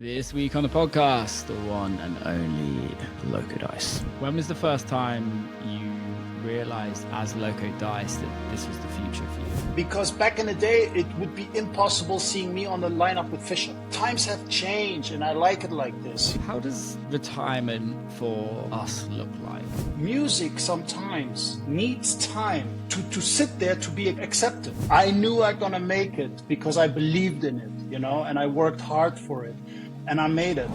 This week on the podcast, the one and only Loco Dice. When was the first time you realized as Loco Dice that this was the future for you? Because back in the day, it would be impossible seeing me on the lineup with Fisher. Times have changed, and I like it like this. How does retirement for us look like? Music sometimes needs time to sit there to be accepted. I knew I'm gonna make it because I believed in it, and I worked hard for it. And I made it.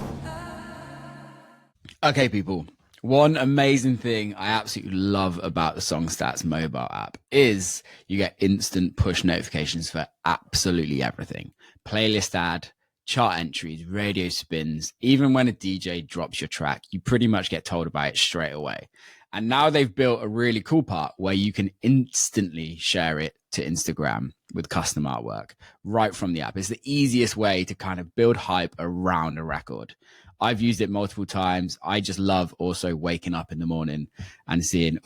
Okay, people. One amazing thing I absolutely love about the Songstats mobile app is you get instant push notifications for absolutely everything. Playlist ad, chart entries, radio spins. Even when a DJ drops your track, you pretty much get told about it straight away. And now they've built a really cool part where you can instantly share it to Instagram with custom artwork right from the app. It's the easiest way to kind of build hype around a record. I've used it multiple times. I just love also waking up in the morning and seeing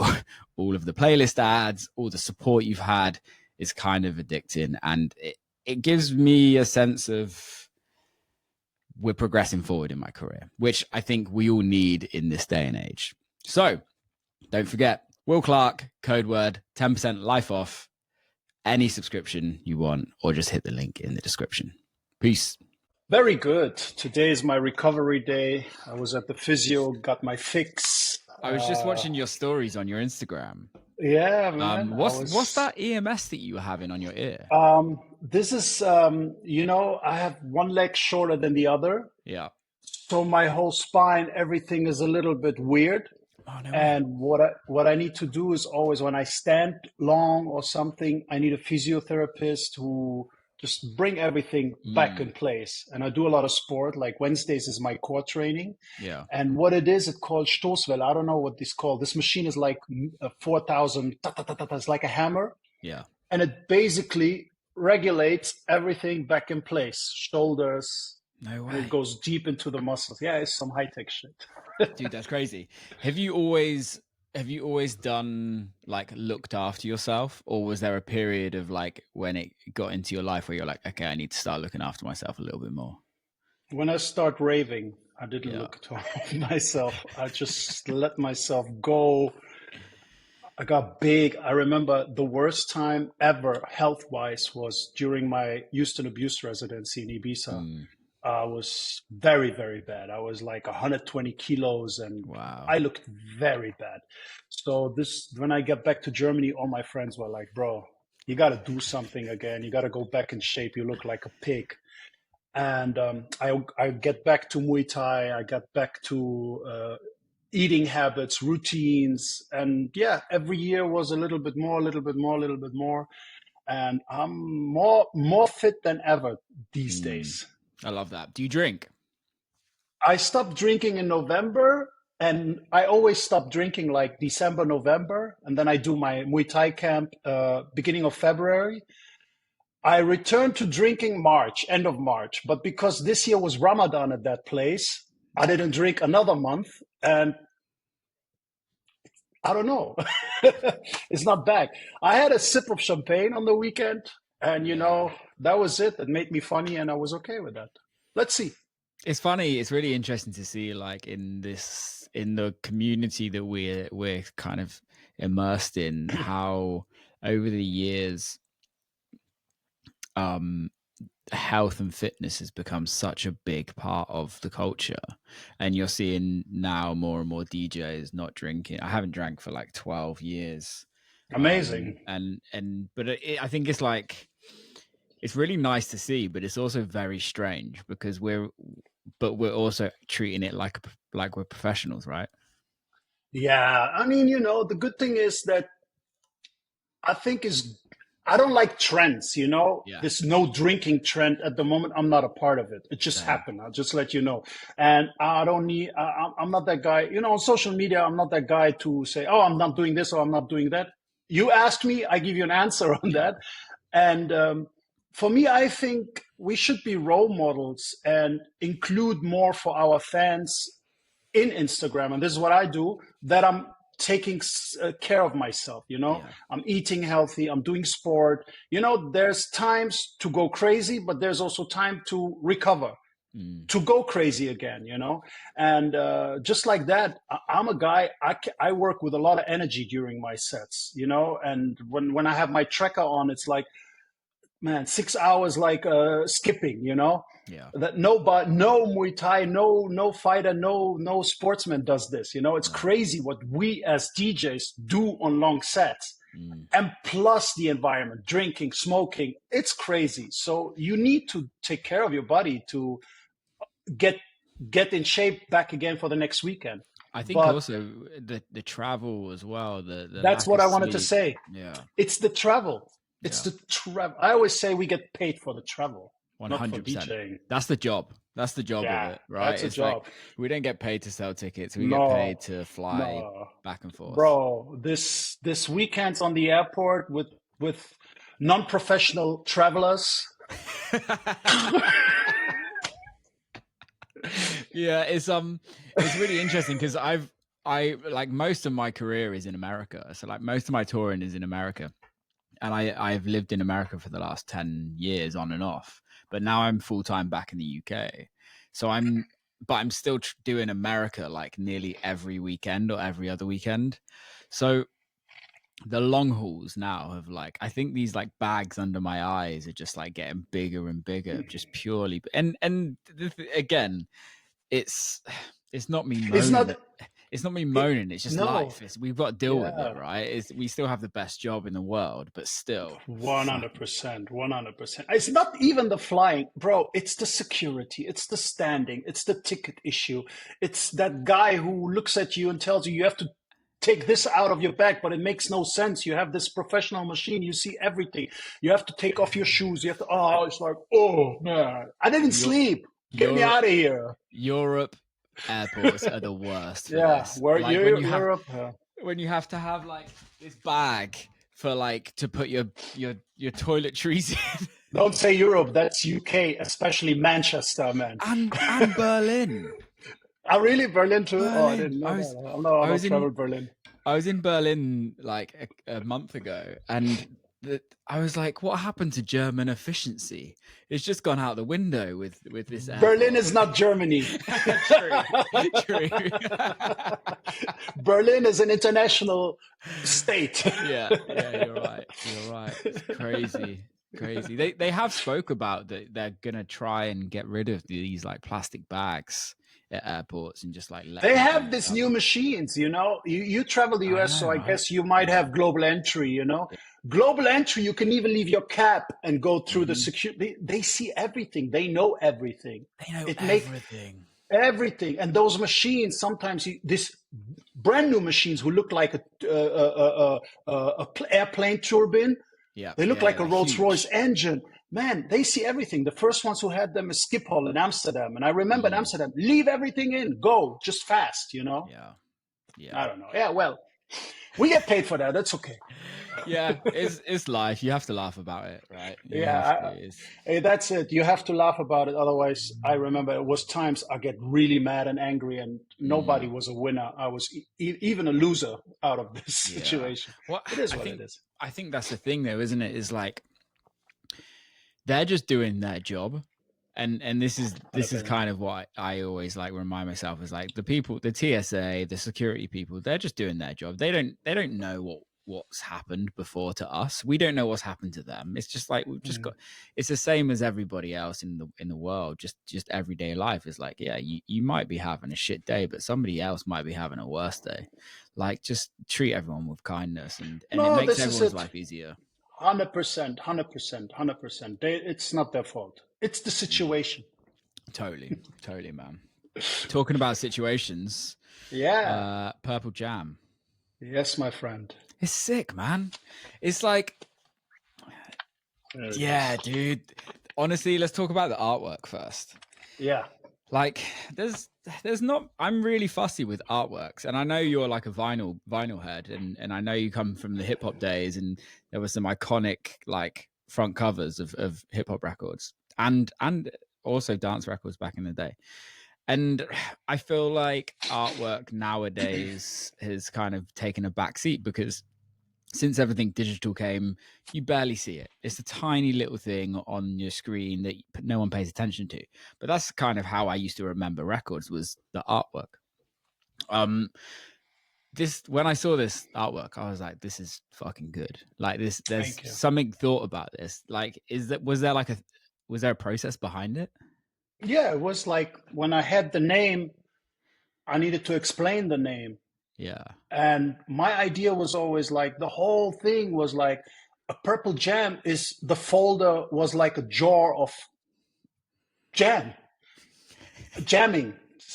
all of the playlist ads, all the support you've had. Is kind of addicting. And it gives me a sense of we're progressing forward in my career, which I think we all need in this day and age. So don't forget, Will Clarke, code word, 10% life off any subscription you want, or just hit the link in the description. Peace. Very good. Today is my recovery day. I was at the physio, got my fix. I was just watching your stories on your Instagram. Yeah, man. What's that EMS that you were having on your ear? This is, I have one leg shorter than the other. Yeah. So my whole spine, everything is a little bit weird. Oh, no. And what I need to do is always when I stand long or something, I need a physiotherapist who just bring everything back in place. And I do a lot of sport, like Wednesdays is my core training. Yeah. And what it is, it's called Stoßwelle. I don't know what this called. This machine is like 4,000, it's like a hammer. Yeah. And it basically regulates everything back in place. Shoulders. No way. And it goes deep into the muscles. Yeah, it's some high-tech shit. Dude, that's crazy. Have you always done like looked after yourself, or was there a period of like when it got into your life where you're like, okay, I need to start looking after myself a little bit more? When I start raving, I didn't look to myself. I just let myself go. I got big. I remember the worst time ever health-wise was during my Houston abuse residency in Ibiza. I was very, very bad. I was like 120 kilos and wow. I looked very bad. So when I get back to Germany, all my friends were like, bro, you got to do something again. You got to go back in shape. You look like a pig. And I get back to Muay Thai. I got back to eating habits, routines. And yeah, every year was a little bit more, a little bit more, a little bit more. And I'm more fit than ever these days. I love that. Do you drink? I stopped drinking in November, and I always stop drinking like December, November, and then I do my Muay Thai camp beginning of February. I returned to drinking end of March, but because this year was Ramadan at that place, I didn't drink another month, and I don't know. It's not back. I had a sip of champagne on the weekend, and that was it. It made me funny, and I was okay with that. Let's see. It's funny. It's really interesting to see, like in the community that we're kind of immersed in, how over the years, health and fitness has become such a big part of the culture, and you're seeing now more and more DJs not drinking. I haven't drank for like 12 years. Amazing. But I think it's like. It's really nice to see, but it's also very strange because we're also treating it like we're professionals, right? Yeah, I mean, the good thing is that I don't like trends, This no drinking trend at the moment. I'm not a part of it. It just happened. I'll just let you know. And I'm not that guy, on social media, I'm not that guy to say, oh, I'm not doing this or I'm not doing that. You ask me, I give you an answer on that. And, for me, I think we should be role models and include more for our fans in Instagram. And this is what I do, that I'm taking care of myself, I'm eating healthy, I'm doing sport. There's times to go crazy, but there's also time to recover. to go crazy again, you know? And just like that, I'm a guy, I work with a lot of energy during my sets, you know? And when I have my tracker on, it's like, man, 6 hours like skipping, you know? Yeah. That no Muay Thai, no fighter, no sportsman does this, you know? It's crazy what we as DJs do on long sets. And plus the environment, drinking, smoking, it's crazy. So you need to take care of your body to get in shape back again for the next weekend. I think also the travel as well. That's what I wanted to say. Yeah, it's the travel. It's the travel. I always say we get paid for the travel, 100%. Not for DJing. That's the job. That's the job of it, right? That's a job. Like, we don't get paid to sell tickets. We get paid to fly back and forth. Bro, this weekend's on the airport with non-professional travelers. Yeah, it's really interesting because I like most of my career is in America. So like most of my touring is in America. And I've lived in America for the last 10 years on and off, but now I'm full time back in the UK. So I'm still doing America like nearly every weekend or every other weekend. So the long hauls now have like, I think these like bags under my eyes are just like getting bigger and bigger, just purely. And again, it's not me moaning. It's not me moaning. It's just life. We've got to deal with it, right? We still have the best job in the world, but still. 100%. 100%. It's not even the flying, bro. It's the security. It's the standing. It's the ticket issue. It's that guy who looks at you and tells you have to take this out of your bag, but it makes no sense. You have this professional machine. You see everything. You have to take off your shoes. You have to, it's like, oh, man. I didn't sleep. Get me out of here. Europe airports are the worst. When you have to have like this bag for like to put your toiletries in. Don't say Europe. That's UK, especially Manchester, man. And Berlin. Oh, really? Berlin too? Berlin. Oh, I didn't know. I traveled Berlin. I was in Berlin like a month ago, and I was like, what happened to German efficiency? It's just gone out the window with this airport. Berlin is not Germany. True. Berlin is an international state. Yeah, you're right. It's crazy. They have spoke about that they're gonna try and get rid of these like plastic bags at airports and just like they have these new machines, you know. You travel the US, so I guess you might have global entry, you know. Global entry, you can even leave your cap and go through the security. They see everything. They know everything. They know everything. Everything. And those machines, sometimes this brand new machines who look like a airplane turbine. Yeah, they look like a Rolls huge. Royce engine. Man, they see everything. The first ones who had them is Schiphol in Amsterdam. And I remember in Amsterdam, leave everything in, go, just fast, you know? Yeah. I don't know. Yeah, well, we get paid for that. That's okay. Yeah, it's life. You have to laugh about it, right? That's it. You have to laugh about it. Otherwise, I remember it was times I get really mad and angry, and nobody was a winner. I was even a loser out of this situation. Well, it is what it is. I think that's the thing, though, isn't it? Is like they're just doing their job. And this is kind of what I always like remind myself is like the people, the TSA, the security people, they're just doing their job. They don't know what's happened before to us. We don't know what's happened to them. It's just like we've just got. It's the same as everybody else in the world. Just everyday life is like, yeah, you might be having a shit day, but somebody else might be having a worse day. Like, just treat everyone with kindness, and it makes everyone's life easier. 100%. It's not their fault. It's the situation. Totally, man. Talking about situations. Yeah. Purple Jam. Yes, my friend. It's sick, man. It's like, dude. Honestly, let's talk about the artwork first. Yeah. Like, there's not. I'm really fussy with artworks, and I know you're like a vinyl head, and I know you come from the hip hop days, and there were some iconic like front covers of hip hop records, and also dance records back in the day. And I feel like artwork nowadays has kind of taken a back seat because since everything digital came, you barely see it. It's a tiny little thing on your screen that no one pays attention to. But that's kind of how I used to remember records, was the artwork. This, when I saw this artwork, I was like, this is fucking good. Like this, there's something thought about this. Like, was there a process behind it? Yeah, it was like when I had the name, I needed to explain the name. Yeah. And my idea was always like, the whole thing was like, a purple jam is, the folder was like a jar of jamming.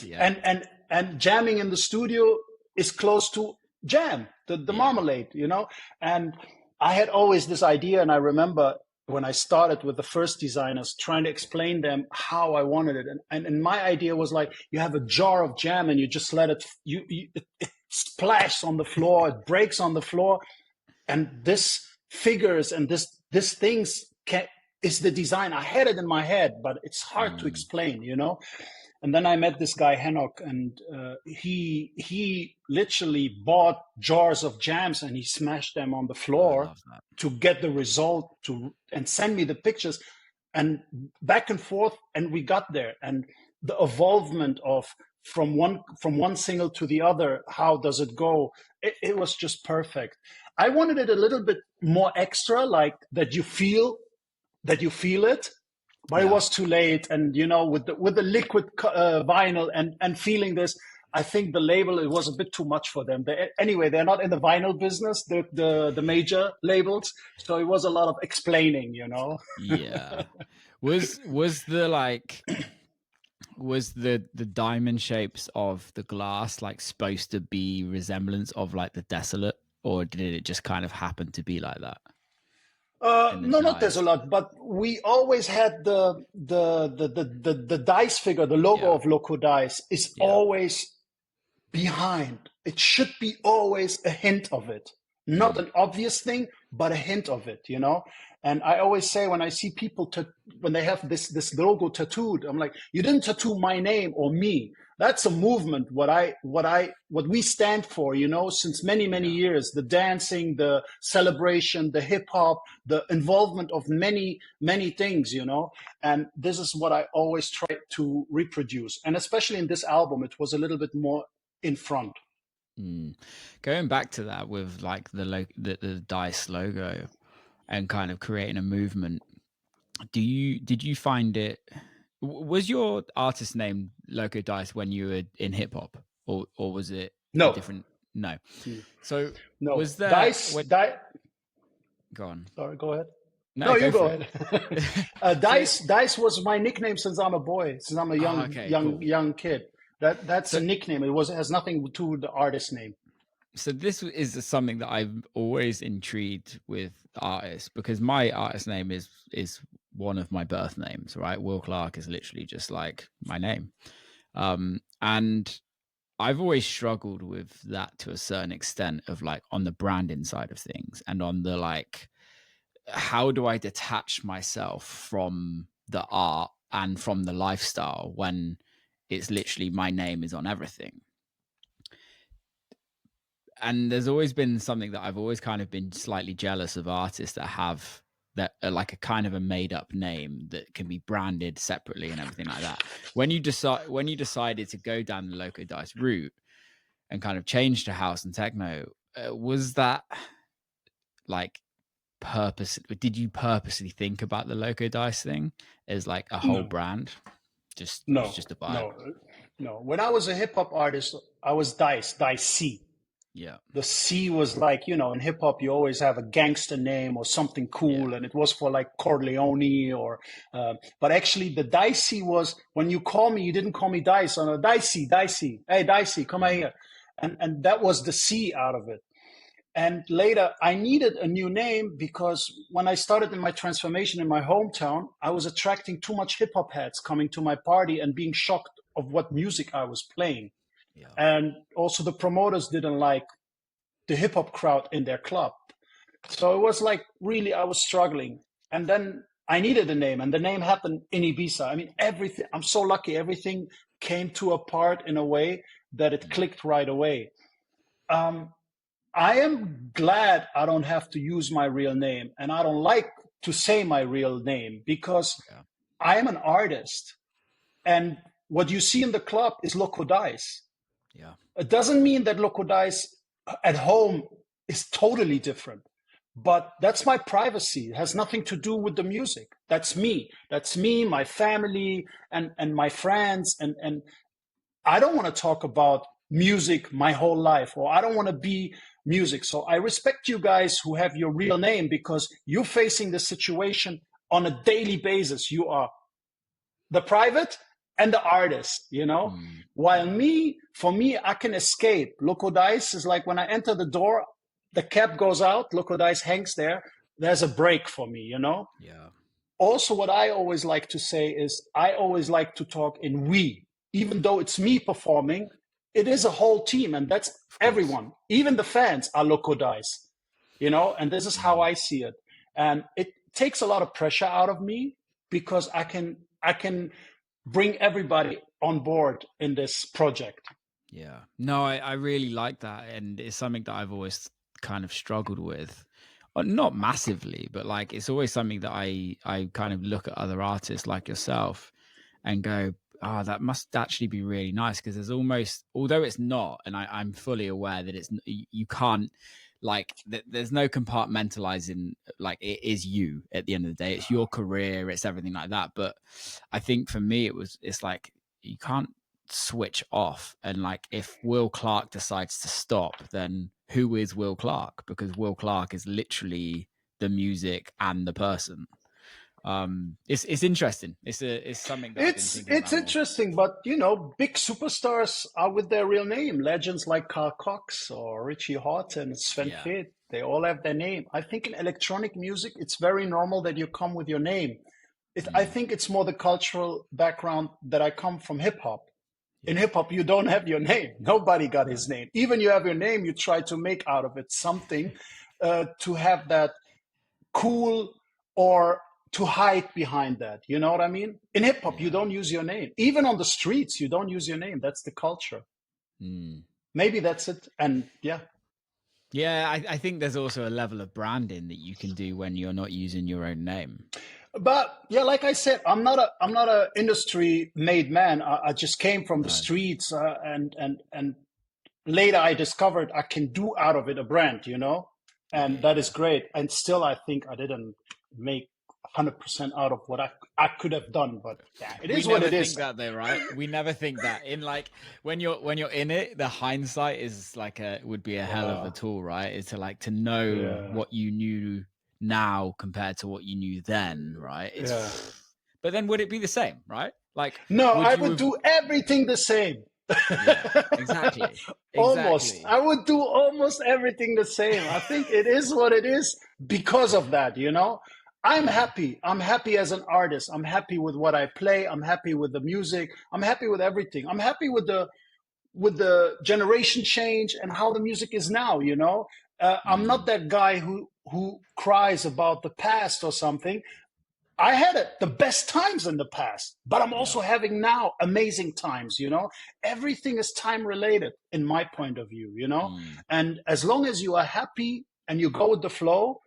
Yeah. And jamming in the studio is close to jam, the marmalade, you know? And I had always this idea, and I remember when I started with the first designers, trying to explain them how I wanted it. And my idea was like, you have a jar of jam and you just let it, it splashes on the floor, it breaks on the floor. And this figures and this things is the design. I had it in my head, but it's hard to explain, you know? And then I met this guy, Henok, and he literally bought jars of jams and he smashed them on the floor to get the result and send me the pictures, and back and forth. And we got there, and the evolvement of from one single to the other, how does it go? It was just perfect. I wanted it a little bit more extra, like that you feel it. But it was too late, and you know, with the liquid vinyl and feeling this, I think the label, it was a bit too much for them. Anyway, they're not in the vinyl business, the major labels, so it was a lot of explaining, you know. Yeah, was the diamond shapes of the glass like supposed to be resemblance of like the Desolate, or did it just kind of happen to be like that? No, not Desolate, but we always had the dice figure, the logo of Loco Dice is always behind. It should be always a hint of it. Not an obvious thing, but a hint of it, you know? And I always say, when I see people when they have this logo tattooed, I'm like, you didn't tattoo my name or me. That's a movement, what we stand for, you know, since many, many years. The dancing, the celebration, the hip hop, the involvement of many, many things, you know. And this is what I always try to reproduce. And especially in this album, it was a little bit more in front. Going back to that with like the Dice logo and kind of creating a movement, did you find it, was your artist name Loco Dice when you were in hip hop, or was it no different? No. So no. Was there Dice? Go on. Sorry, go ahead. No, you go ahead. Dice was my nickname since I'm a boy, since I'm a young kid. That's a nickname. It has nothing to do with the artist name. So this is something that I've always intrigued with artists, because my artist name is one of my birth names, right? Will Clarke is literally just like my name. And I've always struggled with that to a certain extent, of like on the branding side of things, and on the like, how do I detach myself from the art and from the lifestyle when it's literally my name is on everything? And there's always been something that I've always kind of been slightly jealous of artists that have that are like a kind of a made up name that can be branded separately and everything like that. When you decided to go down the Loco Dice route and kind of change to house and techno, was that like did you purposely think about the Loco Dice thing as like a whole brand? Just a vibe. No. When I was a hip hop artist, I was Dice C. Yeah. The C was like, you know, in hip hop, you always have a gangster name or something cool. And it was for like Corleone but actually the Dicey was, when you call me, you didn't call me Dice, on a Dicey. Hey, Dicey, come here. And that was the C out of it. And later I needed a new name, because when I started in my transformation in my hometown, I was attracting too much hip hop heads coming to my party and being shocked of what music I was playing. Yeah. And also the promoters didn't like the hip hop crowd in their club. So it was like, really, I was struggling. And then I needed a name, and the name happened in Ibiza. I mean, everything, I'm so lucky. Everything came to a part in a way that it clicked right away. I am glad I don't have to use my real name, and I don't like to say my real name because I am an artist. And what you see in the club is Loco Dice. Yeah. It doesn't mean that Loco Dice at home is totally different, but that's my privacy. It has nothing to do with the music. That's me. That's me, my family, and my friends. And I don't want to talk about music my whole life, or I don't want to be music. So I respect you guys who have your real name because you're facing the situation on a daily basis. You are the private and the artist, you know? While for me, I can escape. Loco Dice is like when I enter the door, the cap goes out, Loco Dice hangs there. There's a break for me, you know? Yeah. Also, what I always like to say is I always like to talk in we. Even though it's me performing, it is a whole team, and that's everyone. Even the fans are Loco Dice, you know? And this is how I see it. And it takes a lot of pressure out of me because I can bring everybody on board in this project. Yeah. No, I really like that. And it's something that I've always kind of struggled with. Not massively, but like it's always something that I kind of look at other artists like yourself and go, oh, that must actually be really nice, because there's almost, although it's not, and I'm fully aware that it's, you can't, like there's no compartmentalizing, like it is you at the end of the day, it's your career, it's everything like that. But I think for me it's like you can't switch off, and like if Will Clarke decides to stop, then who is Will Clarke? Because Will Clarke is literally the music and the person. It's interesting. It's something that it's interesting, but you know, big superstars are with their real name. Legends like Carl Cox or Richie Houghton, Sven Feth, they all have their name. I think in electronic music, it's very normal that you come with your name. I think it's more the cultural background that I come from hip hop. In hip hop, you don't have your name. Nobody got his name. Even you have your name, you try to make out of it something to have that cool or to hide behind that. You know what I mean? In hip hop, you don't use your name. Even on the streets, you don't use your name. That's the culture. Maybe that's it. And yeah. Yeah, I think there's also a level of branding that you can do when you're not using your own name. But yeah, like I said, I'm not a industry made man. I just came from the streets, and later I discovered I can do out of it a brand, you know, and that is great. And still, I think I didn't make 100% out of what I could have done, but yeah, it is what it is. We never think that though, right? We never think that. In like when you're in it, the hindsight is like would be a hell of a tool, right? It's to know what you knew now compared to what you knew then, right? But then would it be the same, right? Like no, I would do everything the same. Exactly. Almost. I would do almost everything the same. I think it is what it is because of that, you know? I'm happy. I'm happy as an artist. I'm happy with what I play. I'm happy with the music. I'm happy with everything. I'm happy with the generation change and how the music is now, you know? I'm not that guy who cries about the past or something. I had the best times in the past, but I'm also having now amazing times, you know? Everything is time related in my point of view, you know? And as long as you are happy and you go with the flow,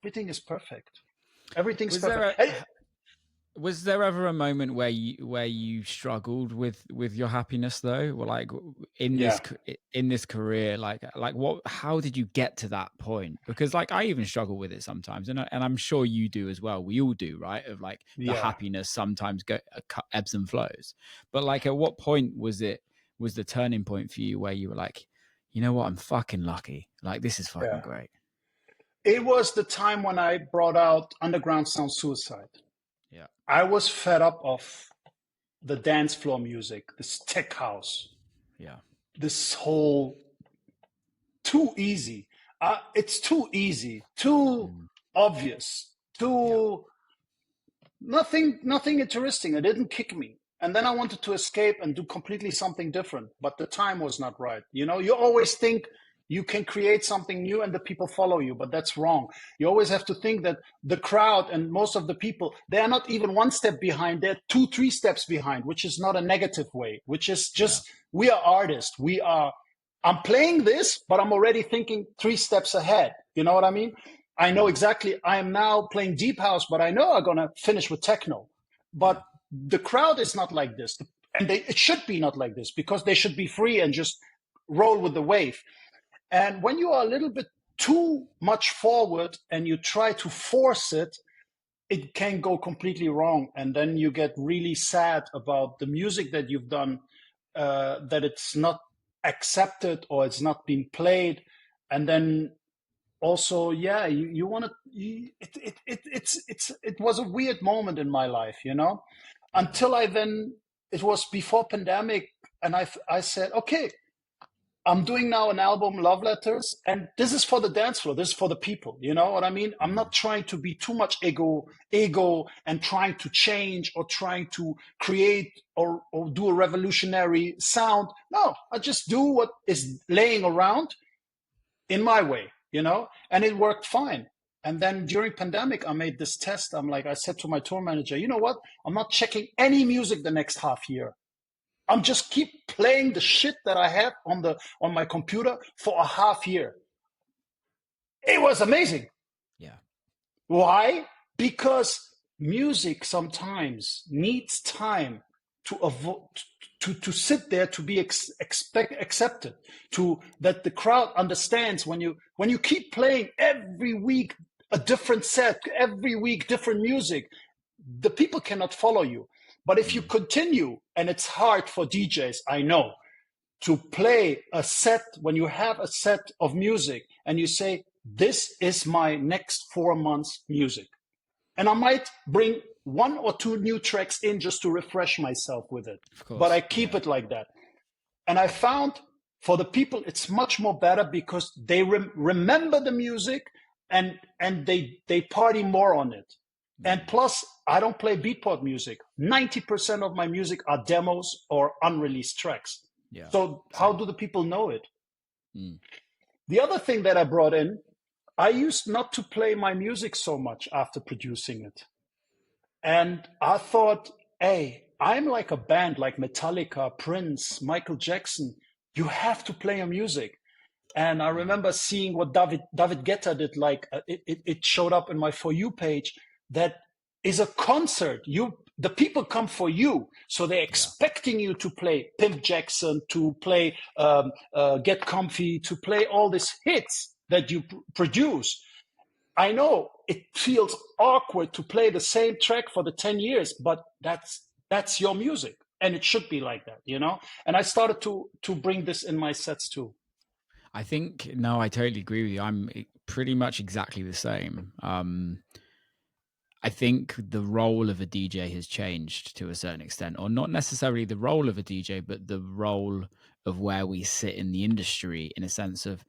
everything is perfect. Everything's perfect. Was there ever a moment where you struggled with your happiness though? Or like in this career, like what? How did you get to that point? Because like I even struggle with it sometimes, and I'm sure you do as well. We all do, right? Of like the happiness sometimes ebbs and flows. But like, at what point was the turning point for you where you were like, you know what, I'm fucking lucky. Like this is fucking great. It was the time when I brought out Underground Sound Suicide. Yeah. I was fed up of the dance floor music, this tech house. Yeah. This whole too easy. It's too easy, too obvious, too nothing interesting. It didn't kick me. And then I wanted to escape and do completely something different, but the time was not right. You know, you always think you can create something new and the people follow you, but that's wrong. You always have to think that the crowd and most of the people, they are not even one step behind, they're 2-3 steps behind, which is not a negative way, which is just, we are artists. I'm playing this, but I'm already thinking 3 steps ahead. You know what I mean? I know exactly. I am now playing deep house, but I know I'm gonna finish with techno. But the crowd is not like this, and it should be not like this, because they should be free and just roll with the wave. And when you are a little bit too much forward and you try to force it, it can go completely wrong, and then you get really sad about the music that you've done, that it's not accepted or it's not being played. And then also, yeah, you want to. It was a weird moment in my life, until it was before pandemic, and I said, okay, I'm doing now an album, Love Letters, and this is for the dance floor. This is for the people. You know what I mean? I'm not trying to be too much ego and trying to change or trying to create or do a revolutionary sound. No, I just do what is laying around in my way, and it worked fine. And then during pandemic, I made this test. I said to my tour manager, you know what? I'm not checking any music the next half year. I'm just keep playing the shit that I have on my computer for a half year. It was amazing. Yeah. Why? Because music sometimes needs time to sit there, to be accepted, to that the crowd understands. When you keep playing every week a different set, every week different music, the people cannot follow you. But if you continue, and it's hard for DJs, I know, to play a set, when you have a set of music and you say, this is my next 4 months music. And I might bring 1 or 2 new tracks in just to refresh myself with it. But I keep it like that. And I found for the people, it's much more better, because they remember the music, and they party more on it. And plus, I don't play beatport music. 90% of my music are demos or unreleased tracks. Yeah. So how do the people know it? The other thing that I brought in, I used not to play my music so much after producing it. And I thought, hey, I'm like a band like Metallica, Prince, Michael Jackson. You have to play your music. And I remember seeing what David Guetta did. It showed up in my For You page. That is a concert. The people come for you, so they're expecting you to play Pimp Jackson, to play Get Comfy, to play all these hits that you produce. I know it feels awkward to play the same track for the 10 years, but that's your music, and it should be like that, And I started to bring this in my sets too. I think, no, I totally agree with you. I'm pretty much exactly the same. I think the role of a DJ has changed to a certain extent, or not necessarily the role of a DJ, but the role of where we sit in the industry, in a sense of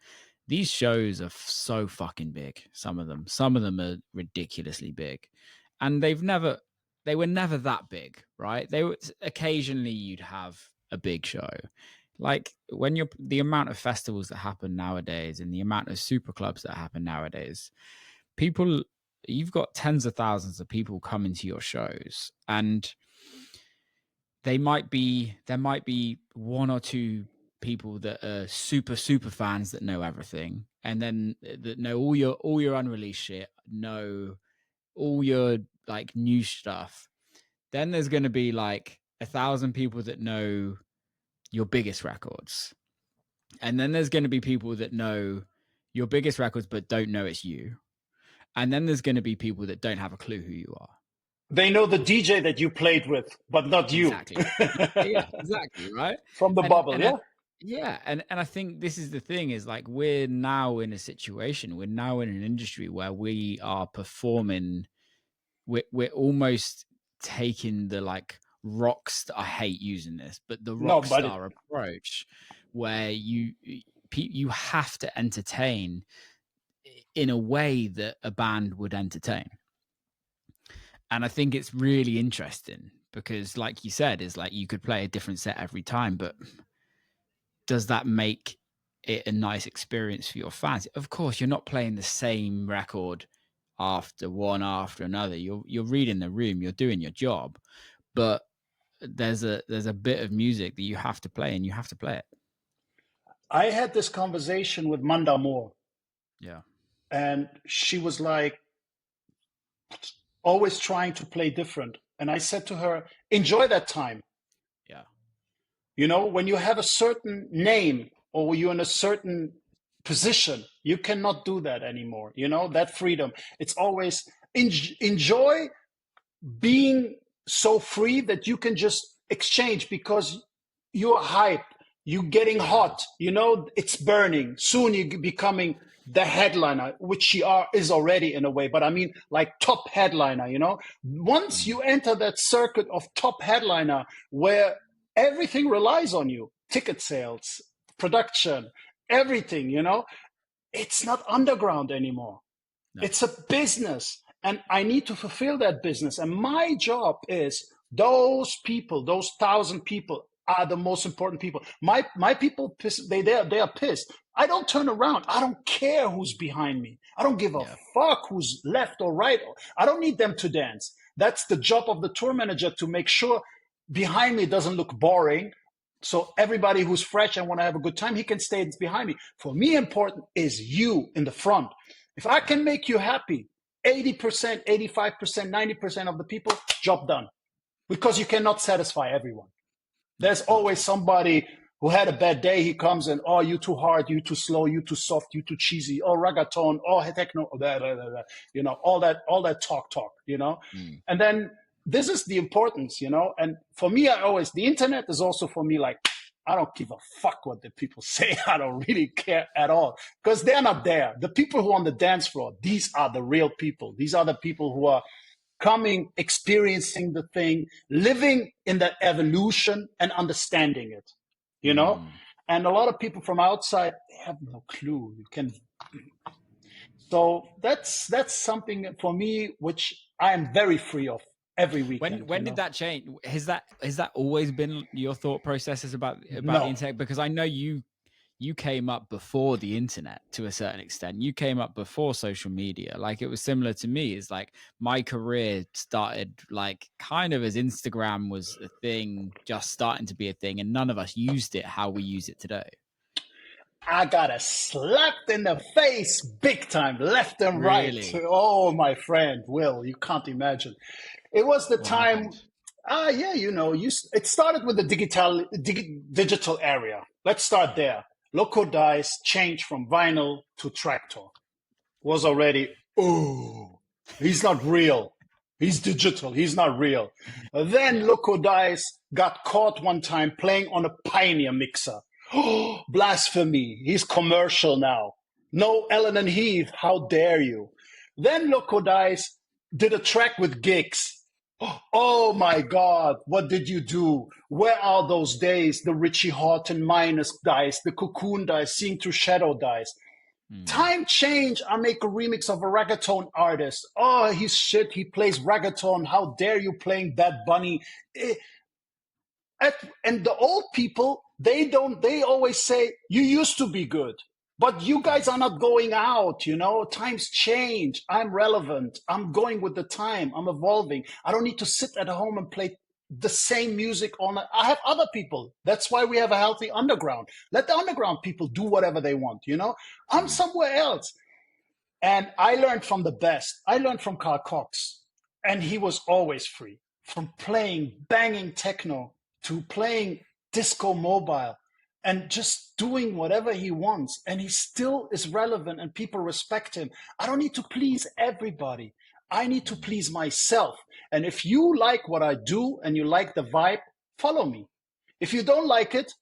these shows are so fucking big. Some of them are ridiculously big, and they were never that big, right? They were occasionally you'd have a big show. Like when the amount of festivals that happen nowadays and the amount of super clubs that happen nowadays, you've got tens of thousands of people coming to your shows, and there might be 1 or 2 people that are super fans that know everything, and then that know all your unreleased shit, know all your like new stuff. Then there's going to be like 1,000 people that know your biggest records, and then there's going to be people that know your biggest records but don't know it's you. And then there's going to be people that don't have a clue who you are. They know the DJ that you played with, but not you. Exactly. Yeah, exactly, right? From the bubble, yeah? Yeah, and I think this is the thing, is like we're now in a situation, we're now in an industry where we are performing, we're almost taking the like rock star, I hate using this, but the rock star approach, where you have to entertain in a way that a band would entertain. And I think it's really interesting because, like you said, is like you could play a different set every time, but does that make it a nice experience for your fans? Of course, you're not playing the same record after another. You're reading the room, you're doing your job, but there's a bit of music that you have to play, and you have to play it. I had this conversation with Manda Moore. Yeah. And she was like, always trying to play different. And I said to her, enjoy that time. Yeah. You know, when you have a certain name or you're in a certain position, you cannot do that anymore. You know, that freedom. It's always enjoy being so free that you can just exchange because you're hype, you're getting hot, you know, it's burning. Soon you're becoming the headliner, which she is already in a way, but I mean like top headliner, you know. Once you enter that circuit of top headliner where everything relies on you, ticket sales, production, everything, you know, it's not underground anymore. No. It's a business. And I need to fulfill that business. And my job is those people, those 1,000 people are the most important people. My people, they are pissed. I don't turn around. I don't care who's behind me. I don't give a fuck who's left or right. I don't need them to dance. That's the job of the tour manager, to make sure behind me doesn't look boring. So everybody who's fresh and want to have a good time, he can stay behind me. For me, important is you in the front. If I can make you happy, 80%, 85%, 90% of the people, job done. Because you cannot satisfy everyone. There's always somebody who had a bad day. He comes and, oh, you too hard, you too slow, you too soft, you too cheesy, oh, reggaeton, oh, techno, blah, blah, blah, blah. You know, all that talk, you know. And then this is the importance, you know. And for me, the internet is also for me like, I don't give a fuck what the people say. I don't really care at all because they're not there. The people who are on the dance floor, these are the real people. These are the people who are coming, experiencing the thing, living in that evolution and understanding it, you know? And a lot of people from outside, they have no clue. So that's something for me, which I am very free of. Every weekend. When did that change? Has that always been your thought processes about the internet? Because I know you came up before the internet to a certain extent. You came up before social media. Like it was similar to me. It's like my career started like kind of as Instagram was a thing, just starting to be a thing, and none of us used it how we use it today. I got a slapped in the face big time, left and right. Oh, my friend, Will, you can't imagine. It was the time, you know, it started with the digital area. Let's start there. Loco Dice changed from vinyl to tractor. Was already, he's not real. He's digital. He's not real. Then Loco Dice got caught one time playing on a Pioneer mixer. Oh, blasphemy. He's commercial now. No Ellen and Heath. How dare you? Then Loco Dice did a track with gigs. Oh my God, what did you do? Where are those days? The Richie Houghton Minus dice, the Cocoon dice, Seeing Through Shadow dice. Time change, I make a remix of a reggaeton artist. Oh, he's shit, he plays reggaeton. How dare you playing Bad Bunny? And the old people, they always say, you used to be good. But you guys are not going out, you know, times change. I'm relevant. I'm going with the time. I'm evolving. I don't need to sit at home and play the same music all night. I have other people. That's why we have a healthy underground. Let the underground people do whatever they want, you know. I'm somewhere else. And I learned from the best. I learned from Carl Cox. And he was always free. From playing banging techno to playing disco mobile. And just doing whatever he wants. And he still is relevant and people respect him. I don't need to please everybody. I need to please myself. And if you like what I do and you like the vibe, follow me. If you don't like it,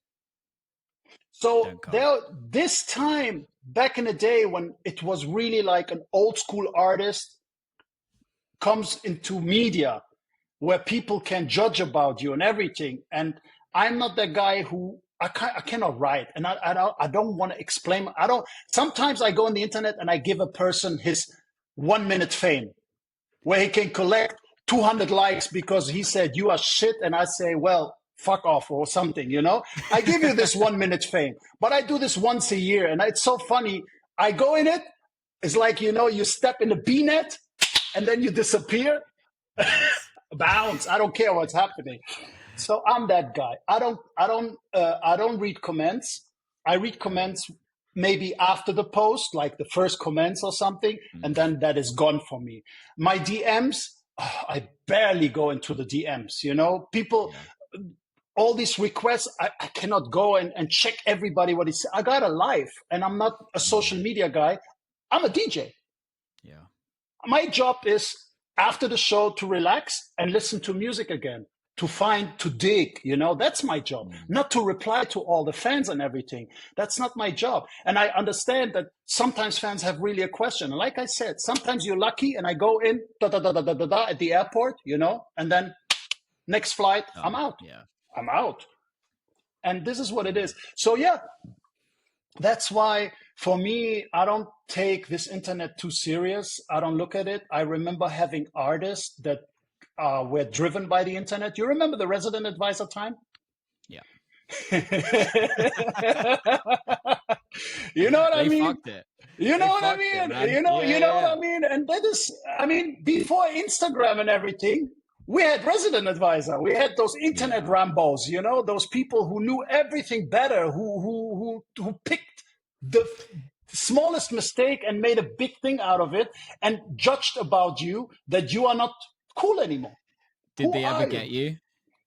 this time back in the day when it was really like an old school artist comes into media where people can judge about you and everything. And I'm not that guy who I cannot write, and I don't want to explain. Sometimes I go on the internet and I give a person his 1 minute fame, where he can collect 200 likes because he said you are shit, and I say, well, fuck off or something, you know. I give you this 1 minute fame, but I do this once a year, and it's so funny. I go in it. It's like, you know, you step in the B net, and then you disappear. Bounce. I don't care what's happening. So I'm that guy. I don't read comments. I read comments maybe after the post, like the first comments or something, and then that is gone for me. My DMs, I barely go into the DMs, you know, people, all these requests, I cannot go and check everybody what is. I got a life, and I'm not a social media guy. I'm a DJ. Yeah. My job is after the show to relax and listen to music again, to dig, you know, that's my job, not to reply to all the fans and everything. That's not my job. And I understand that sometimes fans have really a question. And like I said, sometimes you're lucky and I go in at the airport, you know, and then next flight, I'm out. Yeah. I'm out. And this is what it is. So yeah, that's why for me, I don't take this internet too serious. I don't look at it. I remember having artists that were driven by the internet. You remember the Resident Advisor time? Yeah. You know what I mean? Fucked it. You know what I mean? You know what I mean? And that is, I mean, before Instagram and everything, we had Resident Advisor. We had those internet Rambos, you know, those people who knew everything better, who picked the smallest mistake and made a big thing out of it and judged about you that you are not cool anymore. Did they ever get you?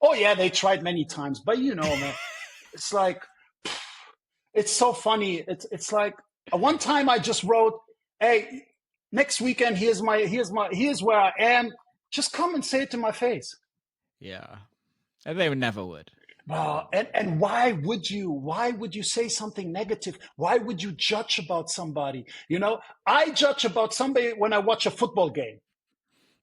Oh yeah, they tried many times, but you know, man, it's like, it's so funny. It's like one time I just wrote, "Hey, next weekend here's where I am. Just come and say it to my face." Yeah, and they never would. And why would you? Why would you say something negative? Why would you judge about somebody? You know, I judge about somebody when I watch a football game.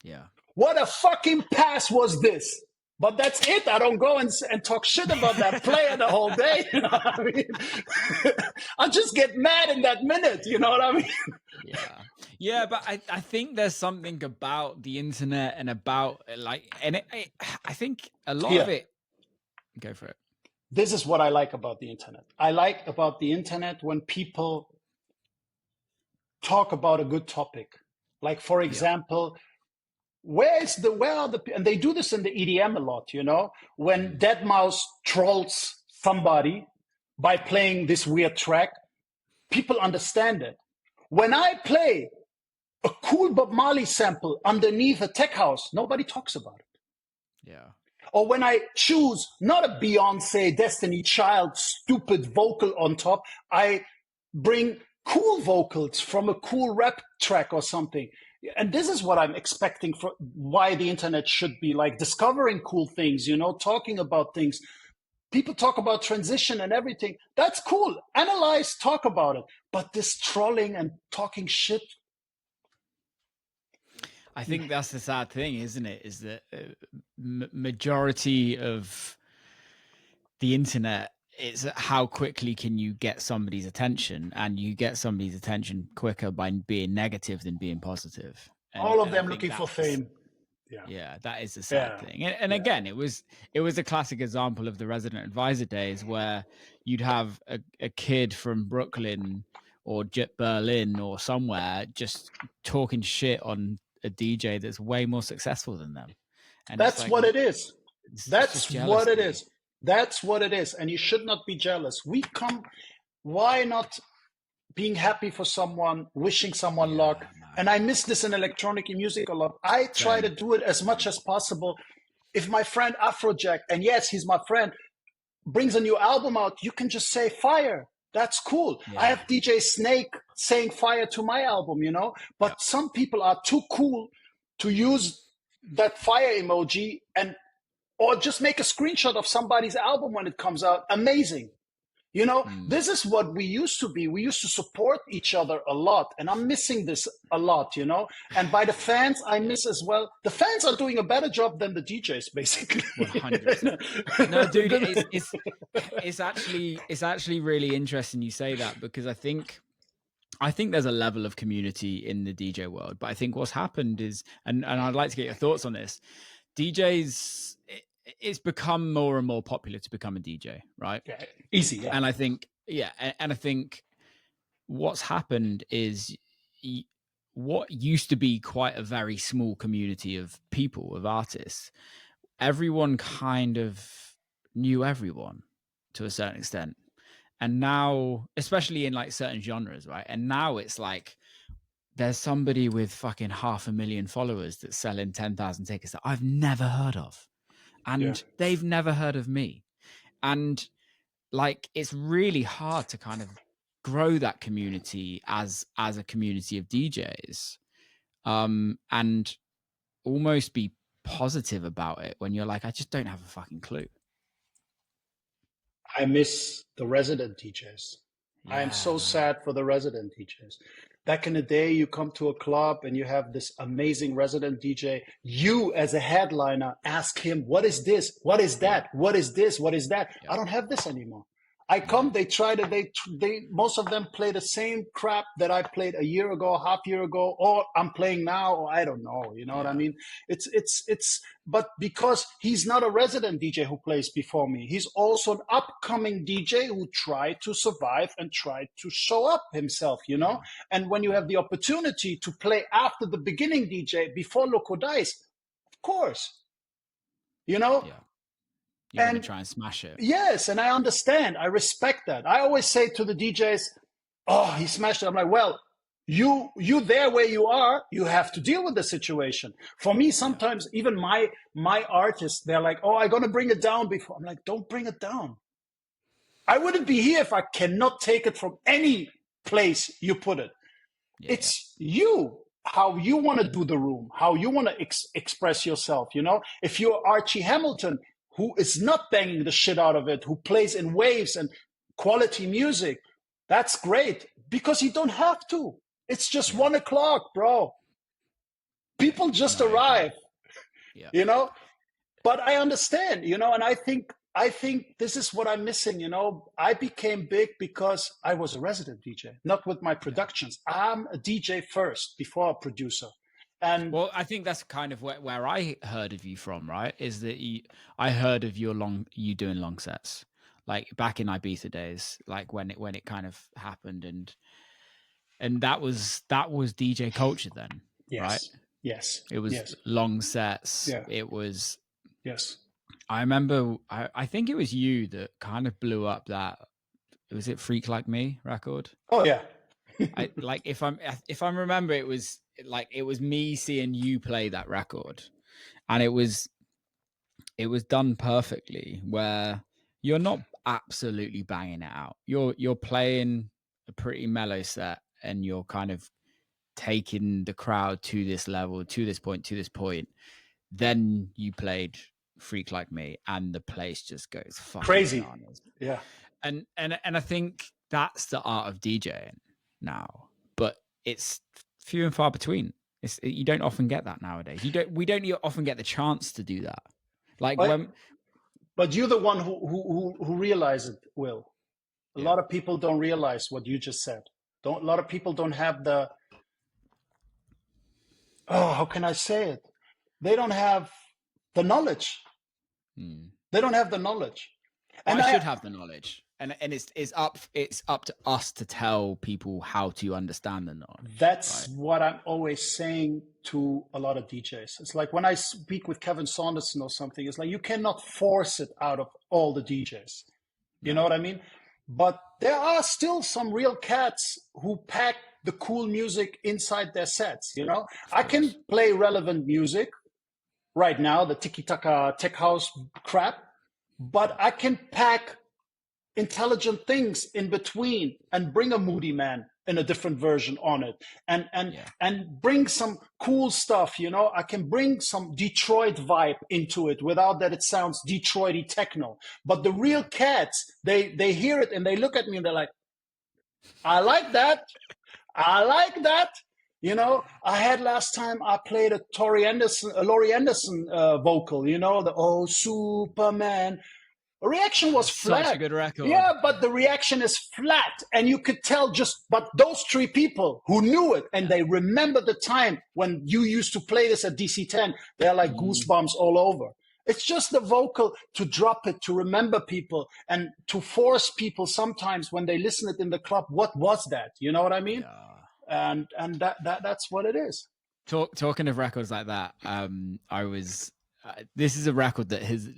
Yeah. What a fucking pass was this? But that's it. I don't go and talk shit about that player the whole day. You know what I mean? I just get mad in that minute. You know what I mean? Yeah. Yeah, but I think there's something about the internet and about like, and I think a lot of it. Go for it. This is what I like about the internet. I like about the internet when people talk about a good topic. Like, for example, where are the, and they do this in the EDM a lot, you know, when deadmau5 trolls somebody by playing this weird track, people understand it. When I play a cool Bob Marley sample underneath a tech house, nobody talks about it. Yeah. Or when I choose not a Beyonce, Destiny Child, stupid vocal on top, I bring cool vocals from a cool rap track or something. And this is what I'm expecting for why the internet should be like, discovering cool things, you know, talking about things. People talk about transition and everything. That's cool. Analyze, talk about it. But this trolling and talking shit. I think that's the sad thing, isn't it? Is that majority of the internet, it's how quickly can you get somebody's attention, and you get somebody's attention quicker by being negative than being positive. All of them looking for fame. Yeah, that is the sad thing. And again, it was a classic example of the Resident Advisor days where you'd have a kid from Brooklyn or Berlin or somewhere just talking shit on a DJ that's way more successful than them. And that's like, what it is. That's what it is. That's what it is. And you should not be jealous. Why not being happy for someone, wishing someone luck? No. And I miss this in electronic music a lot. I try to do it as much as possible. If my friend Afrojack, and yes, he's my friend, brings a new album out, you can just say fire. That's cool. Yeah. I have DJ Snake saying fire to my album, you know, but some people are too cool to use that fire emoji or just make a screenshot of somebody's album when it comes out. Amazing. You know, this is what we used to be. We used to support each other a lot. And I'm missing this a lot, you know. And by the fans, I miss as well. The fans are doing a better job than the DJs, basically. 100%. No, dude, it's actually really interesting you say that, because I think there's a level of community in the DJ world. But I think what's happened is, and I'd like to get your thoughts on this, DJs... it's become more and more popular to become a DJ, right? Yeah, easy. Yeah. And I think, and I think what's happened is what used to be quite a very small community of people, of artists, everyone kind of knew everyone to a certain extent. And now, especially in like certain genres, right? And now it's like there's somebody with fucking 500,000 followers that's selling 10,000 tickets that I've never heard of, and they've never heard of me. And like, it's really hard to kind of grow that community as a community of DJs, and almost be positive about it when you're like, I just don't have a fucking clue. I miss the resident DJs. I am so sad for the resident DJs. Back in the day, you come to a club and you have this amazing resident DJ. You, as a headliner, ask him, what is this? What is that? What is this? What is that? I don't have this anymore. I come, they try to, they, most of them play the same crap that I played a year ago, half year ago, or I'm playing now, or I don't know. You know what I mean? But because he's not a resident DJ who plays before me, he's also an upcoming DJ who tried to survive and tried to show up himself, you know? And when you have the opportunity to play after the beginning DJ, before Loco Dice, of course, you know? Yeah. You're going to try and smash it. Yes, and I understand. I respect that. I always say to the DJs, oh, he smashed it. I'm like, well, you there where you are, you have to deal with the situation. For me, sometimes even my artists, they're like, oh, I'm going to bring it down before. I'm like, don't bring it down. I wouldn't be here if I cannot take it from any place you put it. It's you, how you want to do the room, how you want to express yourself, you know? If you're Archie Hamilton, who is not banging the shit out of it, who plays in waves and quality music, that's great, because you don't have to. It's just 1 o'clock, bro. People just arrive, you know? But I understand, you know, and I think this is what I'm missing, you know? I became big because I was a resident DJ, not with my productions. I'm a DJ first before a producer. And well, I think that's kind of where I heard of you from, right? Is that I heard of you doing long sets, like back in Ibiza days, like when it kind of happened, and that was DJ culture then, right? Yes. It was long sets. Yeah. It was. Yes. I remember. I think it was you that kind of blew up that. Was it "Freak Like Me" record? Oh yeah. Like if I remember, it was me seeing you play that record, and it was done perfectly, where you're not absolutely banging it out. You're playing a pretty mellow set, and you're kind of taking the crowd to this level, to this point. Then you played "Freak Like Me," and the place just goes fucking crazy. Bananas. Yeah. And I think that's the art of DJing now, but it's few and far between. You don't often get that nowadays. We don't often get the chance to do that. Like but you're the one who realize it, Will. A lot of people don't realize what you just said. A lot of people don't have the, how can I say it? They don't have the knowledge. They don't have the knowledge. And I should have the knowledge. And it's up to us to tell people how to understand the knowledge. That's what I'm always saying to a lot of DJs. It's like when I speak with Kevin Saunderson or something, it's like you cannot force it out of all the DJs. You know what I mean? But there are still some real cats who pack the cool music inside their sets, you know? I can play relevant music right now, the tiki-taka tech house crap, but I can pack intelligent things in between and bring a Moody Man in a different version on it and bring some cool stuff, you know. I can bring some Detroit vibe into it without that it sounds Detroity techno. But the real cats, they hear it and they look at me and they're like, I like that. I like that. You know, I had last time I played a Laurie Anderson vocal, you know, the "Oh Superman." The reaction was flat. Such a good record. Yeah, but the reaction is flat. And you could tell but those three people who knew it and they remember the time when you used to play this at DC-10, they're like goosebumps all over. It's just the vocal to drop it, to remember people and to force people sometimes when they listen it in the club. What was that? You know what I mean? Yeah. And that's what it is. Talking of records like that, this is a record that has,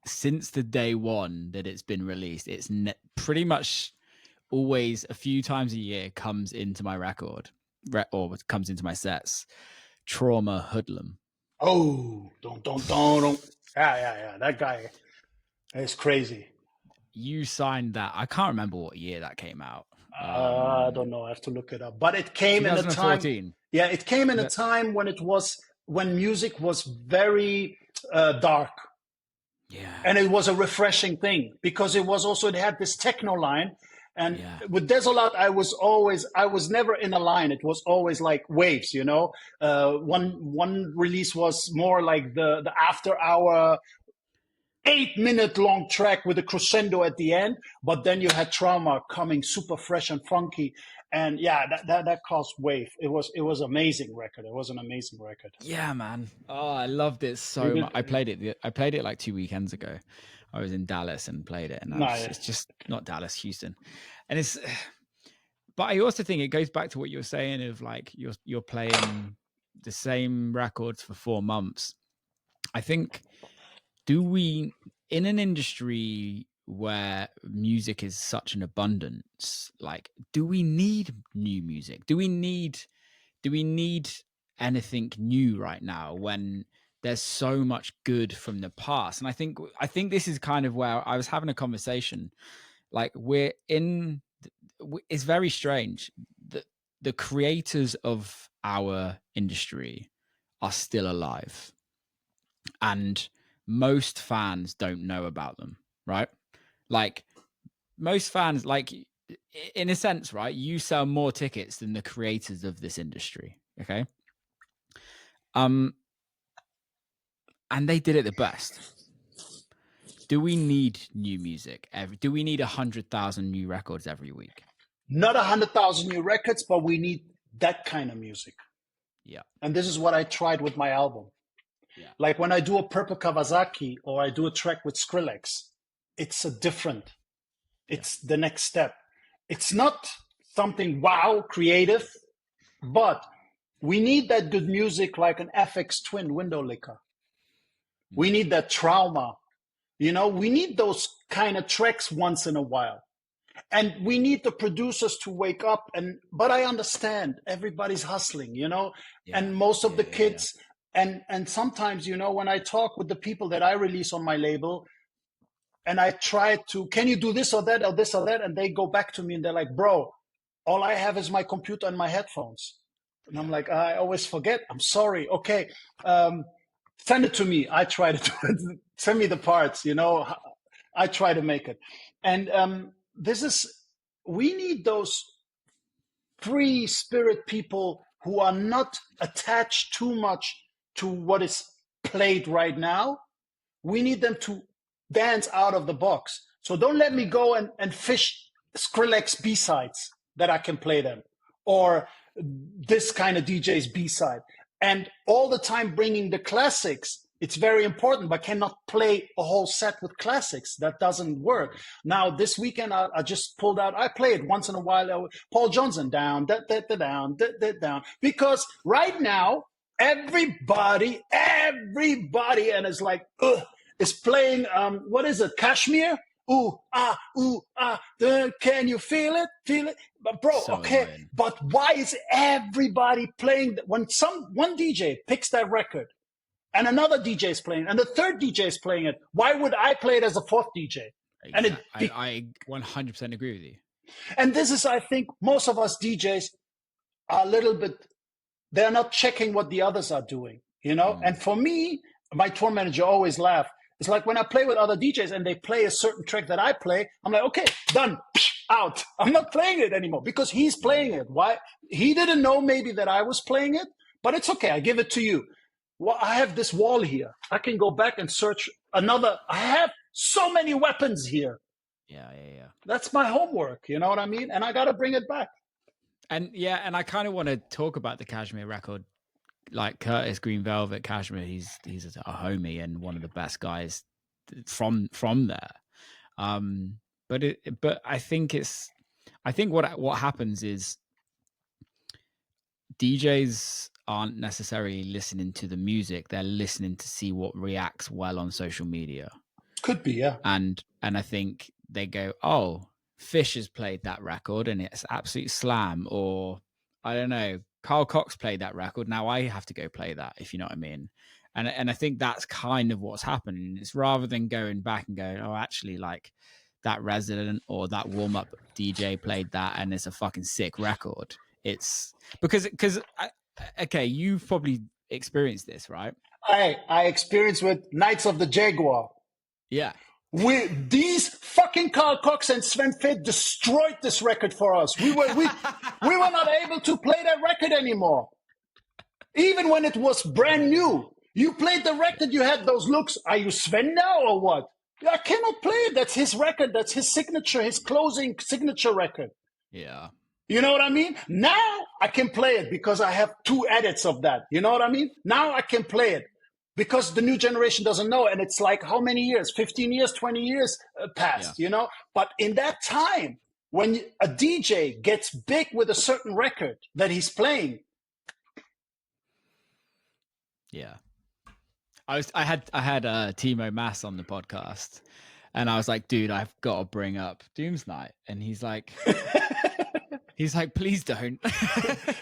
since the day one that it's been released, it's pretty much always a few times a year comes into my record or comes into my sets. Trauma Hoodlum. Oh, don't. Yeah. That guy is crazy. You signed that. I can't remember what year that came out. I don't know. I have to look it up. But it came in a time. Yeah, it came in a time when music was very dark. Yeah. And it was a refreshing thing because it had this techno line. And with Desolat, I was never in a line. It was always like waves, you know. One release was more like the after hour 8-minute long track with a crescendo at the end. But then you had Trauma coming super fresh and funky. And that caused wave. It was amazing record. It was an amazing record. Yeah, man. Oh, I loved it so much. I played it like 2 weekends ago. I was in Dallas and played it, and it's just not Dallas, Houston. And but I also think it goes back to what you were saying of like you're playing the same records for 4 months. I think in an industry where music is such an abundance, like, do we need new music? Do we need anything new right now when there's so much good from the past? And I think this is kind of where I was having a conversation. Like, it's very strange that the creators of our industry are still alive, and most fans don't know about them, right? Like, most fans, like, in a sense, right, you sell more tickets than the creators of this industry, okay? And they did it the best. Do we need new music? Do we need 100,000 new records every week? Not 100,000 new records, but we need that kind of music. Yeah. And this is what I tried with my album. Yeah. Like when I do a Purple Kawasaki or I do a track with Skrillex, it's the next step. It's not something wow, creative, but we need that good music like an FX Twin window licker. We need that Trauma. You know, we need those kind of tracks once in a while. And we need the producers to wake up. But I understand everybody's hustling, you know, and most of the kids. And sometimes, you know, when I talk with the people that I release on my label and I try to, can you do this or that or this or that? And they go back to me and they're like, bro, all I have is my computer and my headphones. And I'm like, I always forget. I'm sorry. Okay. Send it to me. I try to do it. Send me the parts, you know, I try to make it. And we need those free spirit people who are not attached too much to what is played right now. We need them to dance out of the box. So don't let me go and fish Skrillex B-sides that I can play them, or this kind of DJ's B-side. And all the time bringing the classics. It's very important, but cannot play a whole set with classics. That doesn't work. Now, this weekend, I just pulled out, I play it once in a while, Paul Johnson, down, down. Because right now, everybody, and it's like, is playing, what is it, Kashmir? Ooh, can you feel it? Feel it? But bro, so okay, annoying. But why is everybody playing? When one DJ picks that record, and another DJ is playing, and the third DJ is playing it, why would I play it as a fourth DJ? Exactly. And I 100% agree with you. And this is, I think, most of us DJs are a little bit, they're not checking what the others are doing, you know? And for me, my tour manager always laughed. It's like when I play with other DJs and they play a certain track that I play, I'm like, okay, done, out. I'm not playing it anymore because he's playing it. Why? He didn't know maybe that I was playing it, but it's okay. I give it to you. Well, I have this wall here. I can go back and search another. I have so many weapons here. Yeah. That's my homework. You know what I mean? And I got to bring it back. And I kind of want to talk about the Kashmir record. Like Curtis Green Velvet Kashmir, he's a homie and one of the best guys from there. But I think what happens is DJs aren't necessarily listening to the music; they're listening to see what reacts well on social media. Could be, yeah. And I think they go, oh, Fisher's played that record and it's absolute slam, or I don't know, Carl Cox played that record. Now I have to go play that, if you know what I mean. And I think that's kind of what's happening. It's rather than going back and going, oh, actually, like that resident or that warm up DJ played that and it's a fucking sick record. It's because okay, you've probably experienced this, right? I experienced with Knights of the Jaguar. Yeah. These fucking Carl Cox and Sven Feth destroyed this record for us. We were not able to play that record anymore. Even when it was brand new. You played the record, you had those looks. Are you Sven now or what? I cannot play it. That's his record. That's his signature, his closing signature record. Yeah. You know what I mean? Now I can play it because I have 2 edits of that. You know what I mean? Now I can play it because the new generation doesn't know. And it's like how many years? 15 years, 20 years passed, you know? But in that time, when a DJ gets big with a certain record that he's playing. Yeah. I had Timo Mass on the podcast and I was like, dude, I've got to bring up Doomsnight. And he's like, please don't.